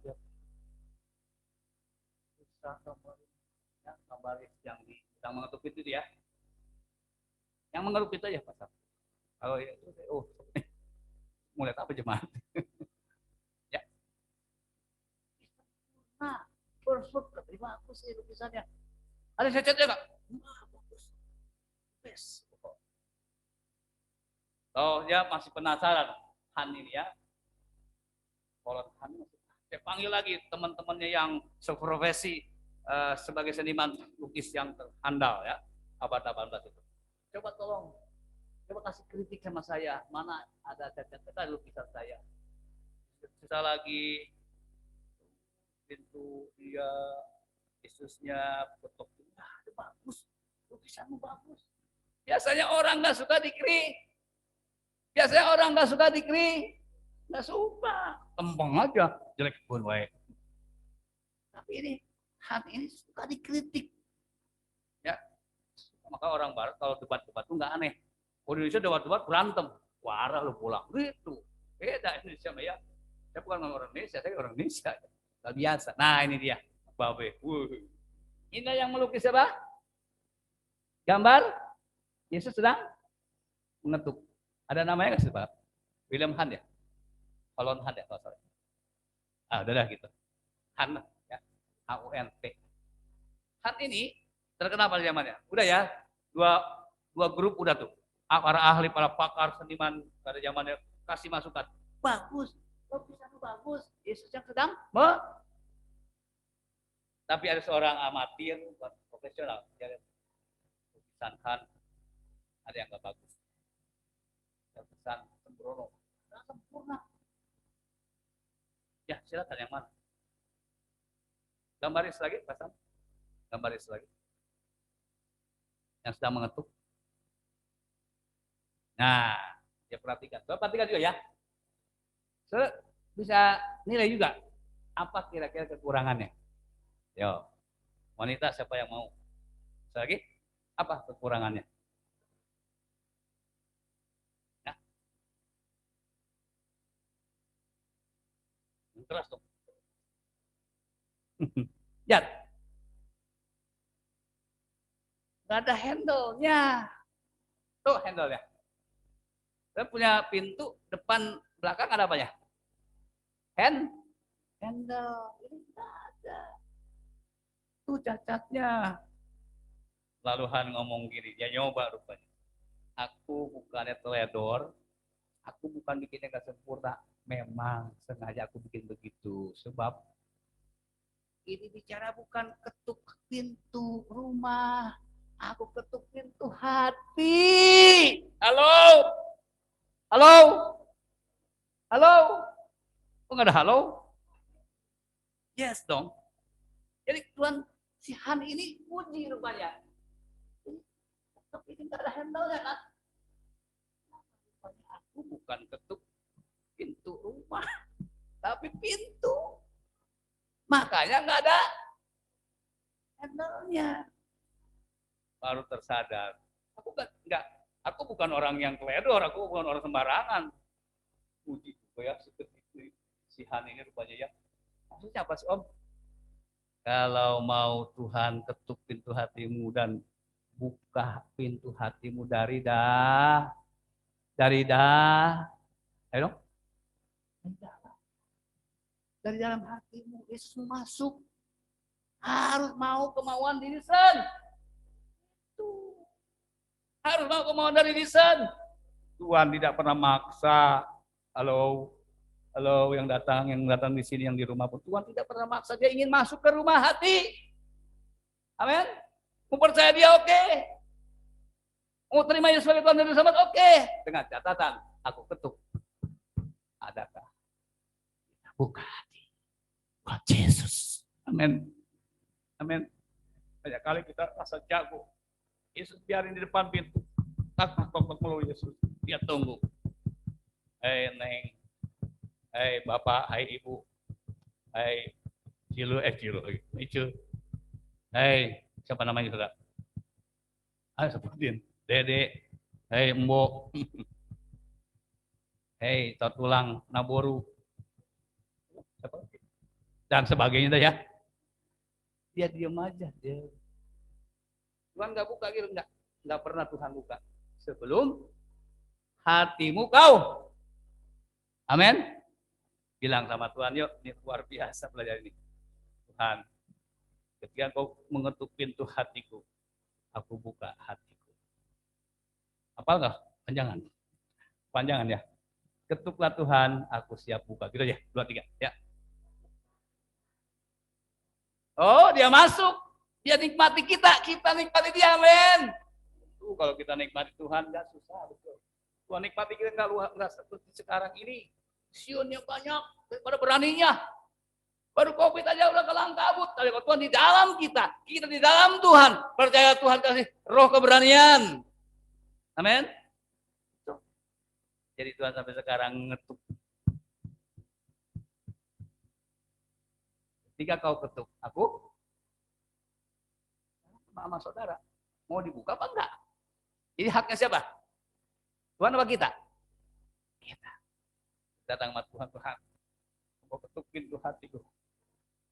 Gambar yang mengetuk itu dia. Yang mengetuk itu aja pasal. Kalau mulai apa jemaat? Ya. Nah, perfect, terima aku sih lukisannya. Ada cacatnya nggak? Bagus. Best. Oh, dia masih penasaran Han ini ya. Kalau Han saya panggil lagi teman-temannya yang seprofesi sebagai seniman lukis yang terandal ya, abad 18 itu. Coba tolong, coba kasih kritik sama saya, mana ada cacat-cacat lukisan saya. Bisa lagi pintu dia, Yesusnya, foto itu bagus, lukisanmu bagus. Biasanya orang nggak suka dikri, nggak suka, tembang aja, jelek pun baik. Tapi ini ini suka dikritik. Ya, maka orang barat kalau debat-debat itu nggak aneh. Kalau di Indonesia debat-debat berantem, warah lu pulang gitu. Beda Indonesia ya. Saya bukan orang Indonesia, saya orang Indonesia. Gak biasa. Nah ini dia, Babe. Ini yang melukis apa? Gambar Yesus sedang mengetuk. Ada namanya nggak sih Pak? William Han ya? Holon Han ya? Oh, sorry. Udah gitu. Han ya. HUNT. Han ini terkenal pada zamannya. Udah ya, dua grup udah tuh. Para ahli, para pakar seniman pada zamannya kasih masukan. Bagus, lukisanmu bagus. Yesus yang sedang Tapi ada seorang amatir, bukan profesional. Lukisan Han ada yang nggak bagus. Lukisan sembrono, nggak sempurna. Ya silakan yang mana? Gambaris lagi, pasang. Gambaris lagi. Yang sedang mengetuk. Nah, ya perhatikan. Coba perhatikan juga ya. So, bisa nilai juga. Apa kira-kira kekurangannya? Yo, wanita siapa yang mau? Lagi? Apa kekurangannya? Nah. Keras dong. Jat. Nggak ada handle-nya. Tuh handle-nya. Saya punya pintu depan belakang ada apa ya? Handle. Ini nggak ada. Tuh cacatnya. Lalu Han ngomong gini, dia nyoba rupanya. Aku bukannya teledor, aku bukan bikinnya nggak sempurna. Memang sengaja aku bikin begitu. Sebab ini bicara bukan ketuk pintu rumah, aku ketuk pintu hati. Halo? Halo? Halo? Kok nggak ada halo? Yes dong. Jadi Tuhan, si Han ini puji rupanya. Tapi ini nggak ada handle-nya kan? Aku bukan ketuk pintu rumah, tapi pintu. Makanya nggak ada handle-nya. Baru tersadar. Aku bukan orang yang teledor, aku bukan orang sembarangan. Puji juga ya seperti si Han ini rupanya ya. Maksudnya apa sih Om? Kalau mau Tuhan ketuk pintu hatimu dan buka pintu hatimu dari dah. Ayo dong. Dari dalam hatimu Yesus masuk. Harus mau kemauan diri sendiri. Harus mau kemauan dari diri sendiri. Tuhan tidak pernah maksa. Halo yang datang di sini, yang di rumah pun Tuhan tidak pernah maksa. Dia ingin masuk ke rumah hati. Amin. Mau percaya dia oke. Mau terima Yesus sebagai Tuhan dan Juru Selamat oke. Dengan catatan aku ketuk Buka hati. Buat Yesus. Amin. Amin. Banyak kali kita rasa jago. Yesus biarin di depan pintu. Tak melulu Yesus. Dia tunggu. Hei Neng. Hei Bapak, hei Ibu. Hei Cilu. Hei, siapa namanya saudara? Ayo sebutin. Dede. Hei Mbok. Hei Totulang Naboru. Dan sebagainya dah ya. Dia diam aja. Tuhan nggak buka gitu, nggak pernah Tuhan buka sebelum hatimu kau. Amin. Bilang sama Tuhan, yuk, ini luar biasa belajar ini. Tuhan, ketika kau mengetuk pintu hatiku, aku buka hatiku. Apal nggak? Panjangan ya. Ketuklah Tuhan, aku siap buka. Gitu aja, 2, 3, ya. Oh, dia masuk. Dia nikmati kita nikmati dia, amin. Kalau kita nikmati Tuhan, nggak susah, betul. Tuhan nikmati kita nggak seperti sekarang ini. Siunnya banyak, daripada beraninya. Baru COVID aja udah kelang kabut. Tapi kalau Tuhan di dalam kita di dalam Tuhan. Percaya Tuhan kasih roh keberanian. Amin. Jadi Tuhan sampai sekarang ngetuk. Ketika kau ketuk, aku sama saudara, mau dibuka apa enggak? Jadi haknya siapa? Tuhan apa kita? Kita. Datang sama Tuhan, mau ketuk pintu hatiku.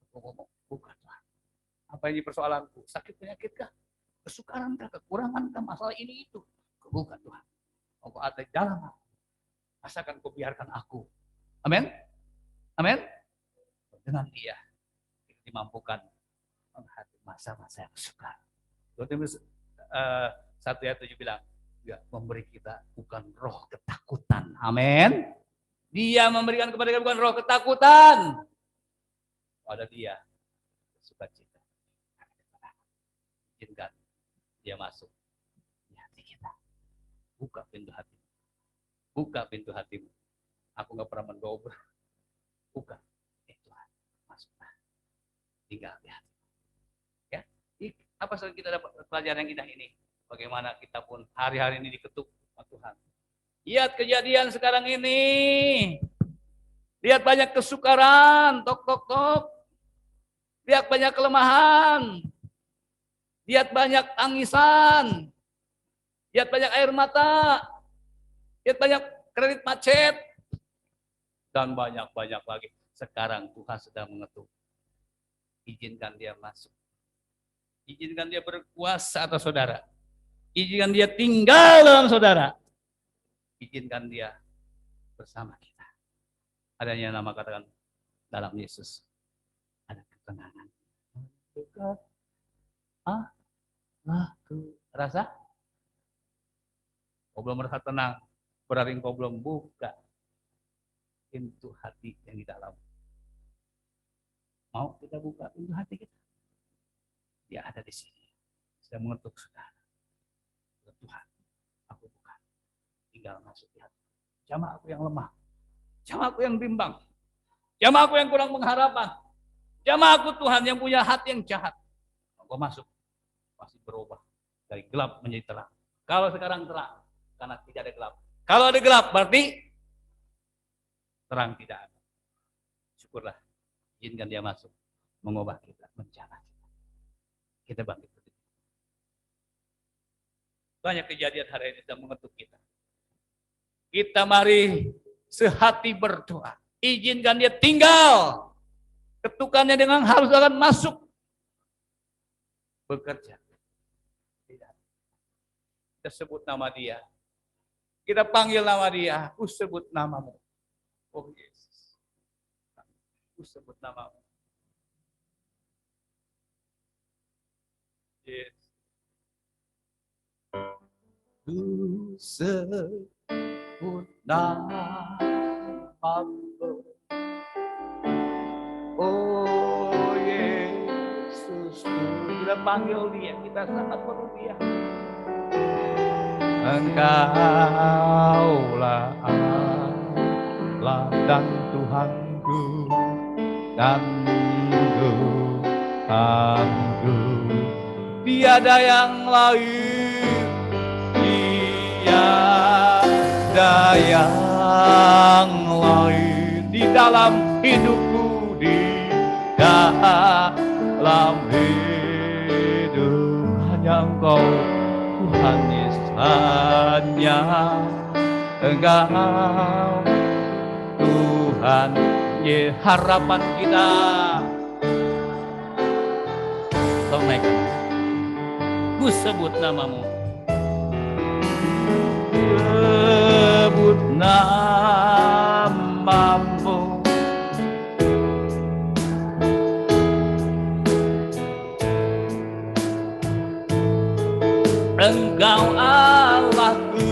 Aku ngomong, buka Tuhan. Apa ini persoalanku? Sakit penyakit kah? Kesukaran kah? Kekurangan kah? Masalah ini itu. Buka Tuhan. Engkau ada di dalam. Asalkan kau biarkan aku. Amin. Amin. Dengan dia dimampukan menghadapi masa-masa yang sukar. Timotius 1 ayat 7 bilang, dia memberi kita bukan roh ketakutan. Amin. Dia memberikan kepada kita bukan roh ketakutan. Pada dia sukacita. Izinkan dia masuk di hati kita. Buka pintu hati. Buka pintu hatimu. Aku nggak pernah mendobrak. Buka. Tuhan, masuklah. Tinggal di hati. Ya, apa saja kita dapat pelajaran yang indah ini? Bagaimana kita pun hari-hari ini diketuk sama Tuhan. Lihat kejadian sekarang ini. Lihat banyak kesukaran, tok. Lihat banyak kelemahan. Lihat banyak tangisan. Lihat banyak air mata. Lihat banyak kredit macet. Dan banyak-banyak lagi. Sekarang Tuhan sedang mengetuk. Izinkan dia masuk. Izinkan dia berkuasa atas saudara. Izinkan dia tinggal dalam saudara. Izinkan dia bersama kita. Adanya nama katakan dalam Yesus. Ada ketenangan. Dekat. Rasa? Kau belum merasa tenang. Berarti kau belum buka pintu hati yang di dalam. Mau kita buka pintu hati kita? Dia ada di sini. Sedang mengetuk saudara. Tuhan, aku buka. Tinggal masuk di hati. Jamah aku yang lemah. Jamah aku yang bimbang. Jamah aku yang kurang pengharapan. Jamah aku Tuhan yang punya hati yang jahat. Aku masuk. Pasti berubah. Dari gelap menjadi terang. Kalau sekarang terang. Karena tidak ada gelap. Kalau ada gelap berarti terang tidak ada. Syukurlah. Izinkan dia masuk. Mengubah kita. Menjaga kita. Kita bangkit. Banyak kejadian hari ini sedang mengetuk kita. Kita mari sehati berdoa. Izinkan dia tinggal. Ketukannya dengan harus akan masuk. Bekerja. Tidak. Kita sebut nama dia. Kita panggil nama dia. Aku sebut namamu. Oh Yesus. Aku sebut namamu. Yes. Ku sebut namamu. Oh Yesus. Kita panggil dia. Kita sangat perlu dia. Engkaulah Allah dan Tuhanku. hidupku dan Tuhanku. Tiada yang lain, tiada yang lain di dalam hidupku, di dalam hidup hanya Engkau Tuhan Yesus, hanya Engkau Tuhan Yesus, harapan kita. Tolong naikkan. Ku sebut namamu, sebut namamu. Engkau Allahku.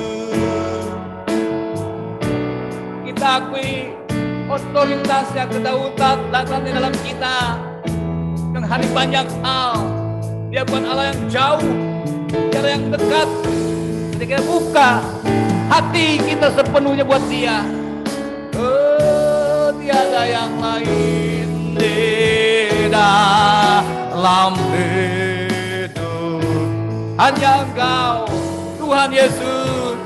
Kita akui otoritas yang kedaulatan datang di dalam kita. Dengan hari banyak hal, Dia bukan Allah yang jauh, Dia Allah yang dekat. Ketika buka hati kita sepenuhnya buat Dia, oh, tiada yang lain di dalam hidup, hanya Engkau Tuhan Yesus.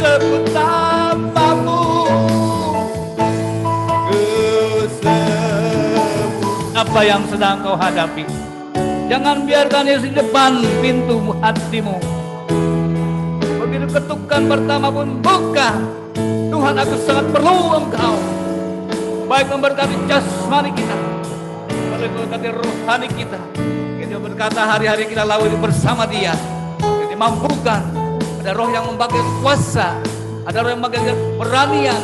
Sebut namamu, apa yang sedang kau hadapi. Jangan biarkan Yesus di depan pintu hatimu. Begitu ketukan pertama pun buka. Tuhan, aku sangat perlu Engkau, baik memberkati jasmani kita, memberkati rohani kita. Kita berkata hari-hari kita lalui bersama Dia. Jadi mampukan. Ada roh yang membagi kuasa, ada roh yang membagi keberanian.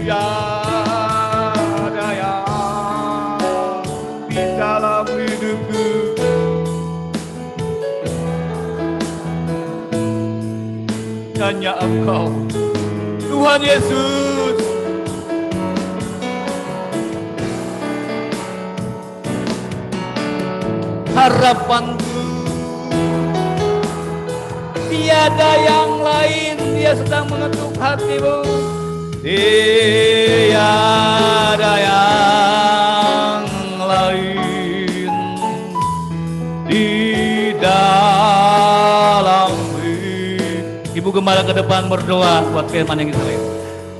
Tiada yang di dalam hidupku, hanya Engkau Tuhan Yesus. Harapanku, tiada yang lain. Dia sedang mengetuk hatimu. Tiada yang lain di dalam hidup. Ibu Gembala ke depan berdoa buat firman yang kita lihat.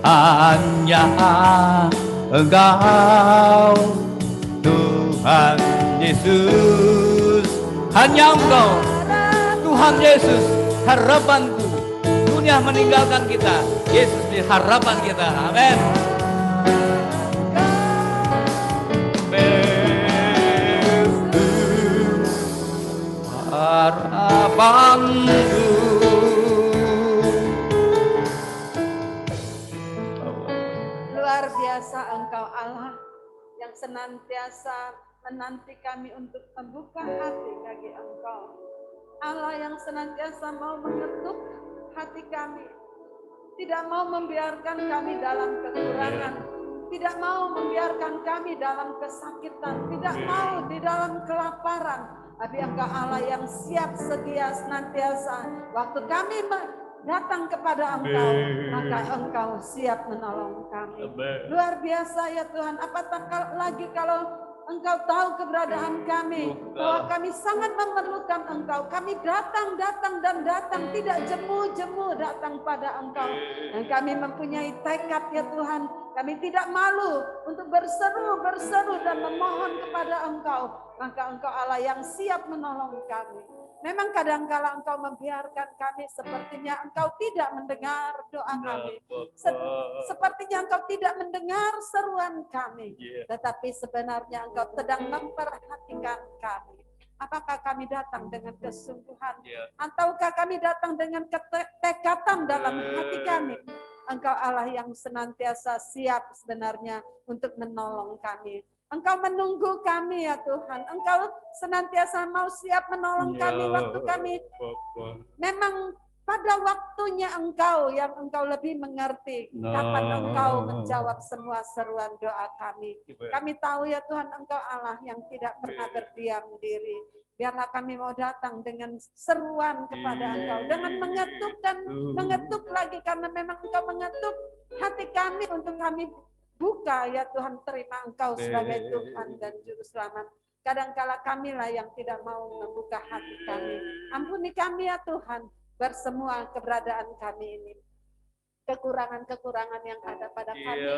Hanya Engkau Tuhan Yesus, hanya Engkau Tuhan Yesus, harapanku. Dunia meninggalkan kita, Yesus di harapan kita. Amin. Harapanku. Luar biasa Engkau Allah yang senantiasa menanti kami untuk membuka hati bagi Engkau. Allah yang senantiasa mau mengetuk hati kami, tidak mau membiarkan kami dalam kekurangan, tidak mau membiarkan kami dalam kesakitan, tidak mau di dalam kelaparan, tapi Engkau Allah yang siap sedia senantiasa. Waktu kami datang kepada Engkau, maka Engkau siap menolong kami. Luar biasa ya Tuhan, apatah lagi kalau Engkau tahu keberadaan kami, bahwa kami sangat memerlukan Engkau. Kami datang dan datang, tidak jemu-jemu datang pada Engkau. Dan kami mempunyai tekad ya Tuhan, kami tidak malu untuk berseru dan memohon kepada Engkau. Maka Engkau Allah yang siap menolong kami. Memang kadang-kala Engkau membiarkan kami, sepertinya Engkau tidak mendengar doa kami. Sepertinya Engkau tidak mendengar seruan kami. Tetapi sebenarnya Engkau sedang memperhatikan kami. Apakah kami datang dengan kesungguhan? Ataukah kami datang dengan ketekatan dalam hati kami? Engkau Allah yang senantiasa siap sebenarnya untuk menolong kami. Engkau menunggu kami ya Tuhan. Engkau senantiasa mau siap menolong kami waktu kami memang pada waktunya Engkau yang Engkau lebih mengerti kapan Engkau menjawab semua seruan doa kami. Kami tahu ya Tuhan, Engkau Allah yang tidak pernah berdiam diri. Biarlah kami mau datang dengan seruan kepada Engkau, dengan mengetuk dan mengetuk lagi, karena memang Engkau mengetuk hati kami untuk kami buka, ya Tuhan. Terima Engkau sebagai Tuhan dan Juru Selamat. Kadangkala kamilah yang tidak mau membuka hati kami. Ampuni kami ya Tuhan, bersemua keberadaan kami ini. Kekurangan-kekurangan yang ada pada kami,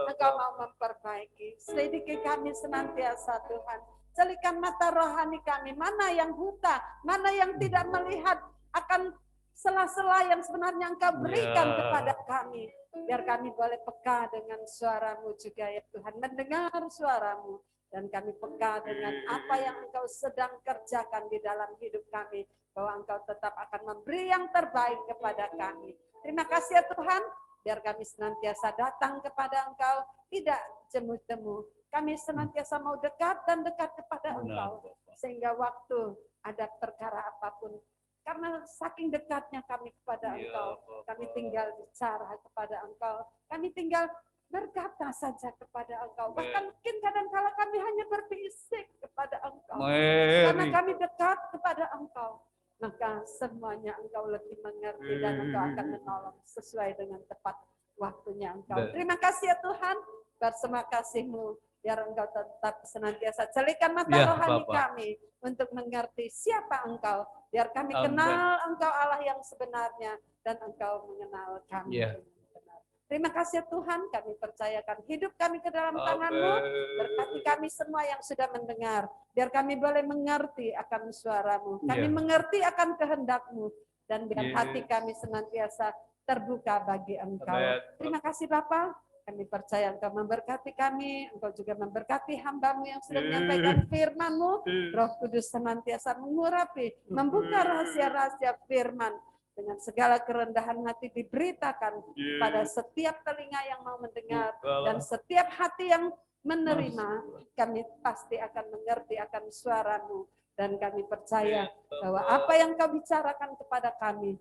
Engkau mau memperbaiki. Selidiki kami senantiasa Tuhan. Celikan mata rohani kami, mana yang buta, mana yang tidak melihat akan sela-sela yang sebenarnya Engkau berikan kepada kami. Biar kami boleh peka dengan suara-Mu juga ya Tuhan, mendengar suara-Mu. Dan kami peka dengan apa yang Engkau sedang kerjakan di dalam hidup kami, bahwa Engkau tetap akan memberi yang terbaik kepada kami. Terima kasih ya Tuhan, biar kami senantiasa datang kepada Engkau, tidak jemu-jemu. Kami senantiasa mau dekat dan dekat kepada Engkau, sehingga waktu ada perkara apapun, karena saking dekatnya kami kepada Engkau, kami tinggal bicara kepada Engkau, kami tinggal berkata saja kepada Engkau. Bahkan mungkin kadang-kala kami hanya berbisik kepada Engkau, karena kami dekat kepada Engkau. Maka semuanya Engkau lebih mengerti dan Engkau akan menolong sesuai dengan tepat waktunya Engkau. Terima kasih ya Tuhan, bersama kasih-Mu, biar Engkau tetap senantiasa celikan mata rohani kami untuk mengerti siapa Engkau, biar kami kenal Engkau Allah yang sebenarnya dan Engkau mengenal kami. Terima kasih Tuhan, kami percayakan hidup kami ke dalam tangan-Mu. Berkati kami semua yang sudah mendengar, biar kami boleh mengerti akan suara-Mu, kami mengerti akan kehendak-Mu, dan biar hati kami senantiasa terbuka bagi Engkau. Terima kasih Bapa, kami percaya Engkau memberkati kami, Engkau juga memberkati hamba-Mu yang sudah menyampaikan firman-Mu. Roh Kudus senantiasa mengurapi, membuka rahasia-rahasia firman, dengan segala kerendahan hati diberitakan pada setiap telinga yang mau mendengar dan setiap hati yang menerima. Kami pasti akan mengerti akan suara-Mu, dan kami percaya bahwa apa yang Kau bicarakan kepada kami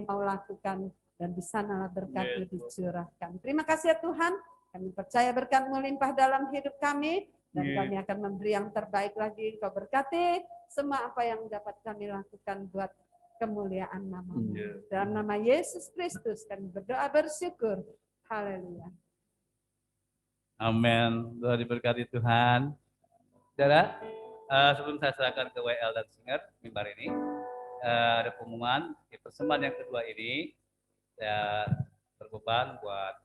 mau lakukan, dan di sanalah berkat-Mu dicurahkan. Terima kasih ya Tuhan, kami percaya berkat-Mu limpah dalam hidup kami, dan kami akan memberi yang terbaik lagi. Kau berkati semua apa yang dapat kami lakukan buat kemuliaan nama-Mu. Dalam nama Yesus Kristus kami berdoa bersyukur. Haleluya. Amin. Doa diberkati Tuhan. Saudara, sebelum saya serahkan ke WL dan Singer mimbar ini, ada pengumuman di persembahan yang kedua ini, saya berbeban buat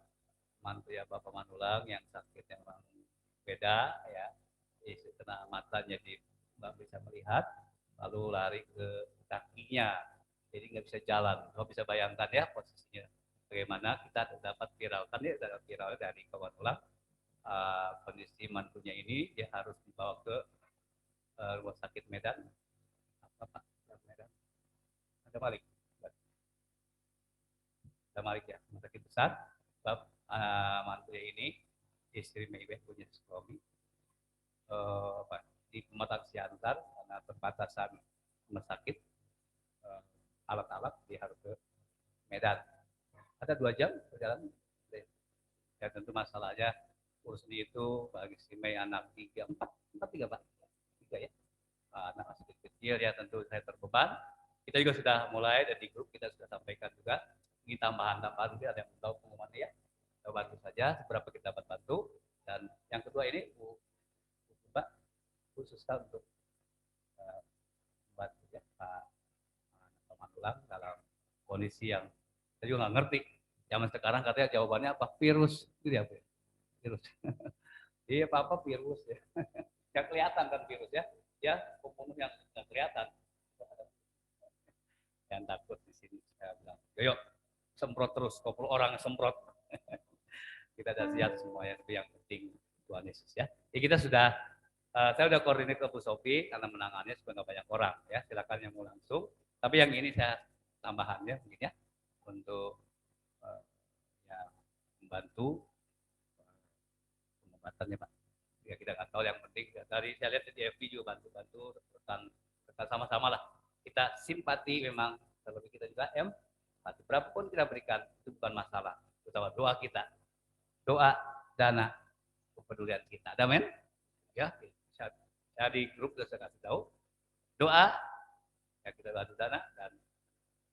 mantu ya Bapak Manulang yang sakit, yang orang beda ya, isu kena mata jadi nggak bisa melihat, lalu lari ke kakinya, jadi nggak bisa jalan. Kau bisa bayangkan ya posisinya bagaimana. Kita dapat viralkan ya, viral dari kawan ulang kondisi mantunya ini, dia harus dibawa ke rumah sakit Medan. Apa Pak? Medan. Ada Malik ya, rumah sakit besar. Sebab mantunya ini istri Meiweh punya suami di Pematang Siantar, karena perbatasan rumah sakit, alat-alat dia harus ke Medan. Ada 2 jam perjalanan. Ya tentu masalahnya urusan itu bagi si Mei anak 3 ya. Anak masih kecil ya, tentu saya terbeban. Kita juga sudah mulai dari grup, kita sudah sampaikan juga ini tambahan-tambahan, ada yang tahu pengumumannya ya. Kita bantu saja seberapa kita dapat bantu. Dan yang kedua ini Mbak khususkan untuk membantu ya Pak Manulang dalam kondisi yang saya juga nggak ngerti. Zaman sekarang katanya jawabannya apa? Virus, gitu ya, virus. Iya, apa virus ya? Yang kelihatan kan virus ya? Ya, pembunuh yang nggak kelihatan. Yang takut di sini saya bilang, yuk semprot terus, 20 orang semprot. Kita sudah siap semuanya, tapi yang penting Tuhan Yesus ya. Kita sudah, saya sudah koordinir ke Bu Sofi karena menangannya supaya nggak banyak orang ya. Silakan yang mau langsung. Tapi yang ini saya tambahannya mungkin ya, untuk ya membantu pengobatannya Pak. Ya kita nggak tahu, yang penting dari saya lihat di FB juga bantu-bantu rekan sama-sama lah. Kita simpati memang, terlebih kita juga empati. Berapapun kita berikan itu bukan masalah. Terutama doa kita, doa, dana, kepedulian kita. Amin. Ya, saya di grup sudah saya kasih tahu. doa, ya kita bantu dana dan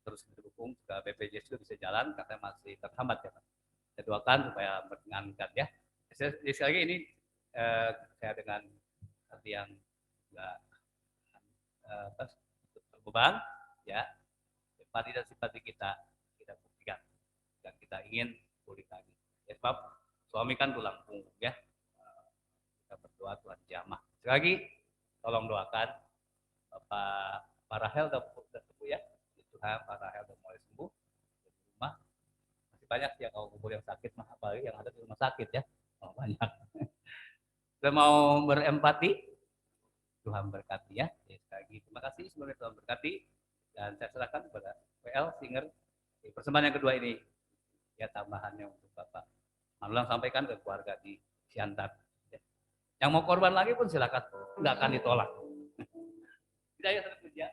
terus didukung juga BPJS itu bisa jalan karena masih terhambat ya Pak. Saya doakan supaya meringankan ya. Sekali lagi ini saya dengan hati yang enggak beban ya, simpati dan simpati kita buktikan dan kita ingin pulih lagi. Ya, sebab suami kan tulang punggung ya. Kita berdoa Tuhan jamah. Sekali lagi tolong doakan Pak Rahel udah sembuh ya. Tuhan Pak Rahel udah mulai sembuh di rumah. Masih banyak yang kalau kubur yang sakit mah apalagi yang ada di rumah sakit ya. Banyak. Kita mau berempati. Tuhan berkati ya. Sekali lagi terima kasih semoga Tuhan berkati dan saya serahkan kepada PL Singer di persembahan yang kedua ini ya, tambahannya untuk Bapak Manulang sampaikan ke keluarga di Siantar. Ya. Yang mau korban lagi pun silakan, nggak akan ditolak. Tidak ya, puja.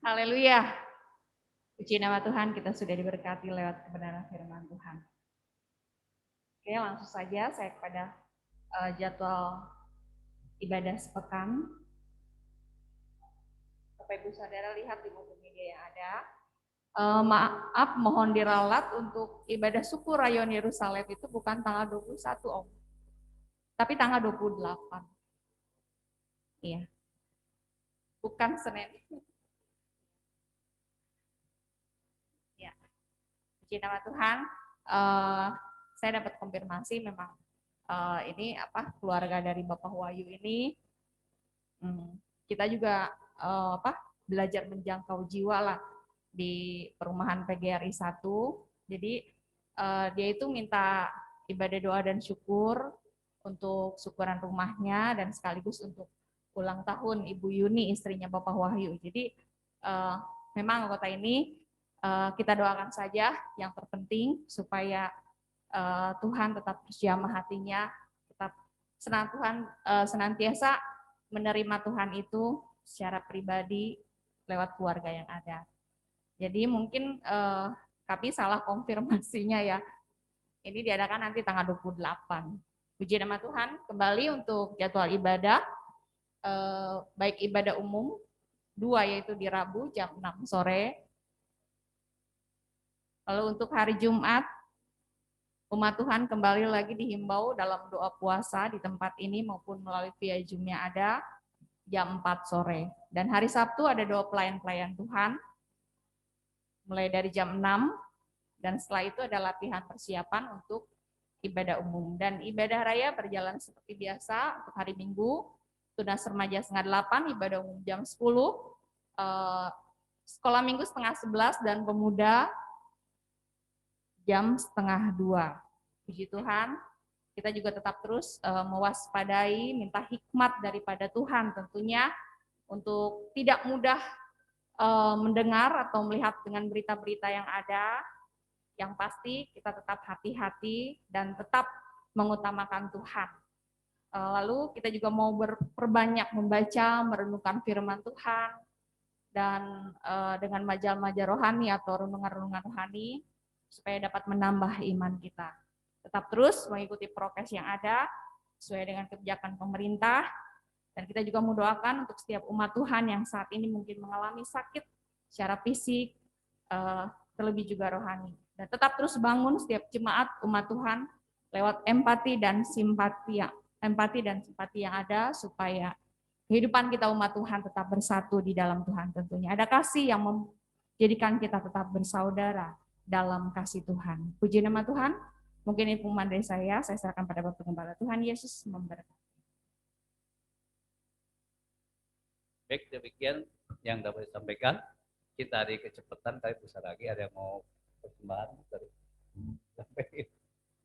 Haleluya. Puji nama Tuhan, kita sudah diberkati lewat kebenaran firman Tuhan. Oke, langsung saja saya kepada jadwal ibadah sepekan. Bapak Ibu Saudara lihat di multimedia yang ada. Maaf, mohon diralat untuk ibadah syukur Rayon Yerusalem itu bukan tanggal 21 Om. Tapi tanggal 28. Iya. bukan Senin. Ya, puji nama Tuhan. Saya dapat konfirmasi memang ini keluarga dari Bapak Wahyu ini kita juga belajar menjangkau jiwa lah di perumahan PGRI 1. Jadi dia itu minta ibadah doa dan syukur untuk syukuran rumahnya dan sekaligus untuk ulang tahun Ibu Yuni, istrinya Bapak Wahyu. Jadi memang anggota ini kita doakan saja yang terpenting supaya Tuhan tetap berjamah hatinya, tetap senantiasa menerima Tuhan itu secara pribadi lewat keluarga yang ada. Jadi mungkin kami salah konfirmasinya ya. Ini diadakan nanti tanggal 28. Puji nama Tuhan. Kembali untuk jadwal ibadah, baik ibadah umum, 2 yaitu di Rabu jam 6 sore. Lalu untuk hari Jumat, umat Tuhan kembali lagi dihimbau dalam doa puasa di tempat ini maupun melalui via Zoom yang ada jam 4 sore. Dan hari Sabtu ada doa pelayan-pelayan Tuhan mulai dari jam 6 dan setelah itu ada latihan persiapan untuk ibadah umum. Dan ibadah raya berjalan seperti biasa untuk hari Minggu, tunas remaja setengah 8, ibadah umum jam 10, sekolah minggu setengah 11 dan pemuda jam setengah 2. Puji Tuhan, kita juga tetap terus mewaspadai, minta hikmat daripada Tuhan tentunya untuk tidak mudah mendengar atau melihat dengan berita-berita yang ada. Yang pasti kita tetap hati-hati dan tetap mengutamakan Tuhan. Lalu kita juga mau berbanyak membaca, merenungkan firman Tuhan, dan dengan majalah-majalah rohani atau renungan-renungan rohani, supaya dapat menambah iman kita. Tetap terus mengikuti prokes yang ada, sesuai dengan kebijakan pemerintah, dan kita juga mendoakan untuk setiap umat Tuhan yang saat ini mungkin mengalami sakit secara fisik, terlebih juga rohani. Dan tetap terus bangun setiap jemaat umat Tuhan lewat empati dan simpati yang ada, supaya kehidupan kita umat Tuhan tetap bersatu di dalam Tuhan tentunya. Ada kasih yang menjadikan kita tetap bersaudara dalam kasih Tuhan. Puji nama Tuhan. Mungkin ini pengumuman dari saya serahkan pada Bapak Gembala. Tuhan Yesus memberkati. Baik, demikian yang dapat disampaikan. Kita hari kecepatan, tapi besar lagi ada yang mau persembahan dari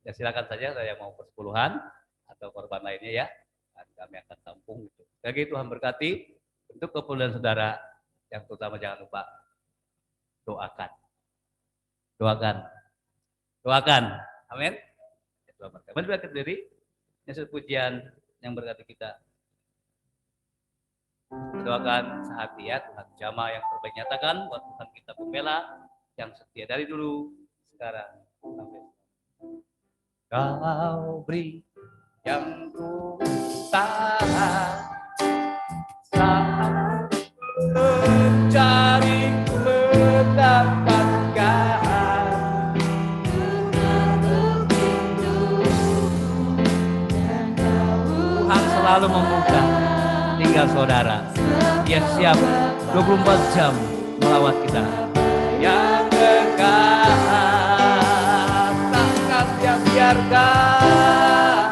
ya silakan saja, ada yang mau persepuluhan atau korban lainnya ya, dan kami akan tampung itu. Lagi Tuhan berkati. Untuk keperluan saudara yang terutama jangan lupa doakan, amin. Tuhan berkati. Mari berkati diri, Yesus pujian yang berkati kita. Doakan sehati ya, Tuhan jamaah yang terbaik nyatakan buat Tuhan kita pembela yang setia dari dulu, sekarang, sampai Kau beri yang ku tahan saat mencari mendapatkan. Tuhan selalu membuka, tinggal saudara. Dia siap 24 jam melawat kita. Yang dekat, takkan dia biarkan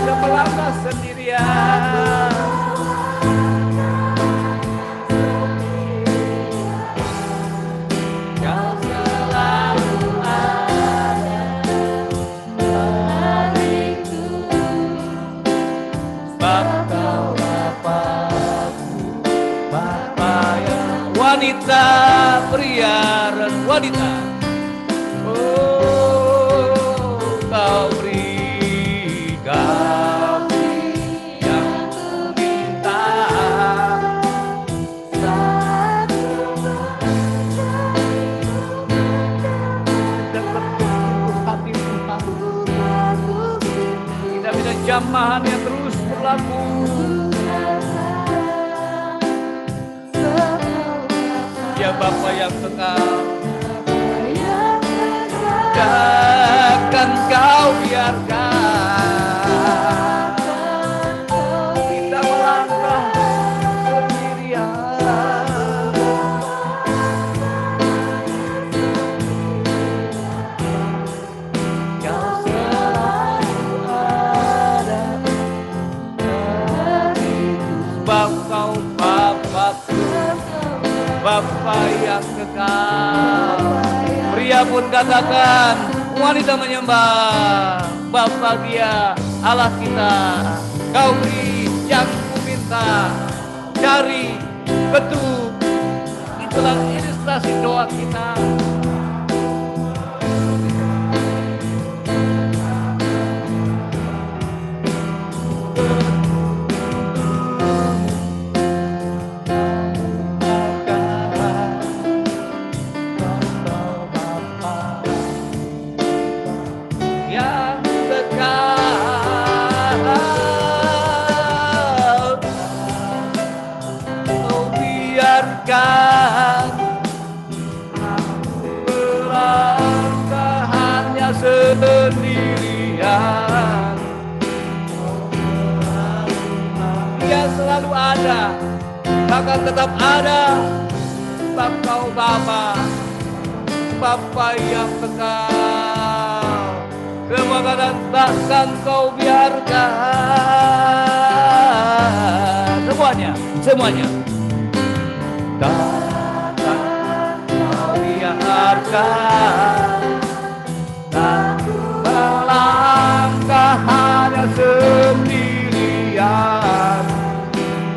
dia melangkah sendirian. Kau selalu ada hariku, sebab kau Bapakku, Bapa yang wanita, pria dan wanita. Oh, kau beri kami yang ku minta, dan tertutup hati Tuhan. Tidak bisa jamahan yang terus berlaku. Ya Bapa yang kekal, takkan kau biarkan kita Sebab Kau Bapa-Ku, Bapa yang kekal. Pria pun katakan, wanita menyembah, Bapa Dia, Allah kita. Kau beri yang ku minta, cari, ketuk. Itulah ilustrasi doa kita. Sendirian, Dia selalu ada, bahkan tetap ada. Sebab Kau Bapa, Bapa yang kekal. Semua kata bahkan Kau biarkan. Semuanya. Takkan Kau biarkan. Melangkah hanya sendirian,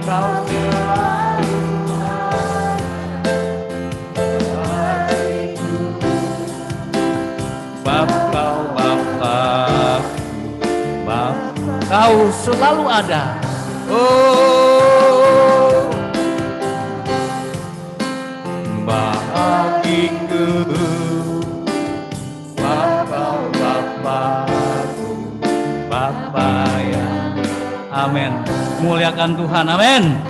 Kau selalu hatiku. Bapa, Kau selalu ada. Oh, bagiku. Bapa yang, amin. Muliakan Tuhan, amin.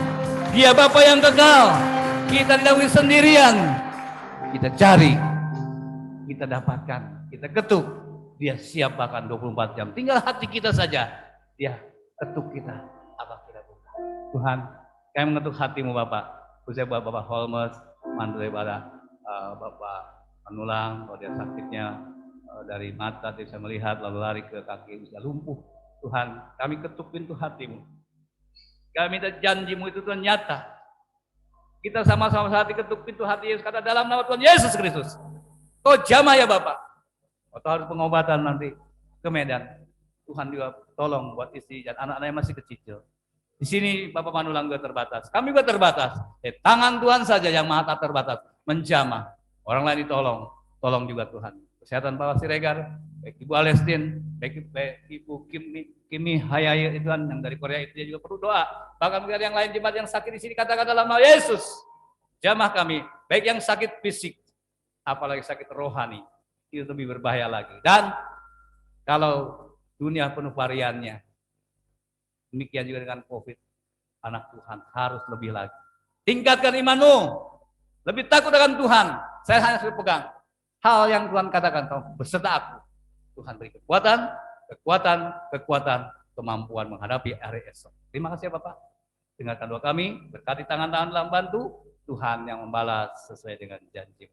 Dia Bapa yang kekal. Kita tidak sendirian. Kita cari, kita dapatkan, kita ketuk. Dia siap bahkan 24 jam. Tinggal hati kita saja. Dia ketuk kita, apa kita buka. Tuhan, kami mengetuk hatimu Bapak. Khususnya buat Bapak Holmes, mantu daripada Bapak Panulang, kalau dia sakitnya dari mata tidak bisa melihat, lalu lari ke kaki bisa lumpuh. Tuhan, kami ketuk pintu hatimu. Kami minta janjimu itu Tuhan nyata. Kita sama-sama hati ketuk pintu hati Yesus, kata dalam nama Tuhan Yesus Kristus. Kau jamah ya Bapak. Atau harus pengobatan nanti ke Medan. Tuhan juga tolong buat istri dan anak-anaknya masih kecil. Di sini Bapak Panulang juga terbatas. Kami juga terbatas. Tangan Tuhan saja yang maha tak terbatas menjamah. Orang lain ditolong. Tolong juga Tuhan. Kesehatan Pak Siregar, baik Ibu Alestin, baik Ibu Kimi Hayaya itu kan yang dari Korea itu dia juga perlu doa. Bahkan yang lain jemaat yang sakit di sini katakan dalam nama Yesus. Jamah kami, baik yang sakit fisik, apalagi sakit rohani, itu lebih berbahaya lagi. Dan kalau dunia penuh variannya, demikian juga dengan COVID, anak Tuhan harus lebih lagi. Tingkatkan imanmu, lebih takut akan Tuhan. Saya hanya sudah pegang hal yang Tuhan katakan, kau beserta aku. Tuhan beri kekuatan, kemampuan menghadapi hari esok. Terima kasih ya Bapak. Dengarkan doa kami, berkati tangan-tangan dalam bantu, Tuhan yang membalas sesuai dengan janji.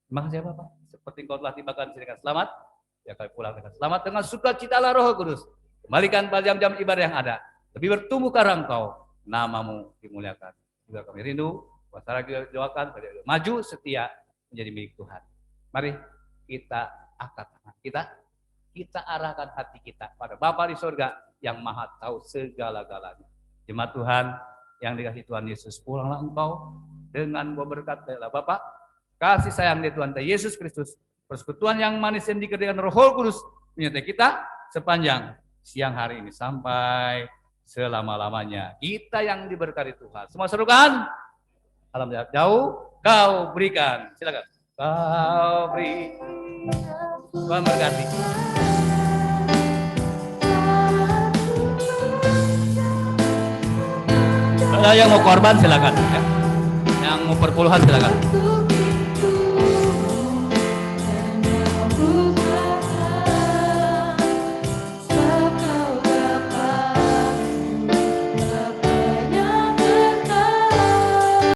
Terima kasih ya Bapak. Seperti Engkau telah tibakan dengan selamat, ya kami pulang dengan selamat dengan sukacita Roh Kudus. Kembalikan pada jam-jam ibadah yang ada. Lebih bertumbuh karena Engkau, namamu dimuliakan. Juga kami rindu, masyarakat juga doakan, maju setia menjadi milik Tuhan. Mari kita angkat tangan kita arahkan hati kita pada Bapa di surga yang maha tahu segala-galanya. Jemaat Tuhan yang dikasihi Tuhan Yesus, pulanglah engkau dengan berkat dari Bapa, kasih sayang dari Tuhan Yesus Kristus, persekutuan yang manis yang dikerjakan Roh Kudus menyertai kita sepanjang siang hari ini sampai selama-lamanya. Kita yang diberkati Tuhan. Semua serukan, alam jauh, kau berikan. Silakan. Kau beri, Tuhan berkati. Ada yang mau korban silakan, ya. Yang mau perpuluhan silakan.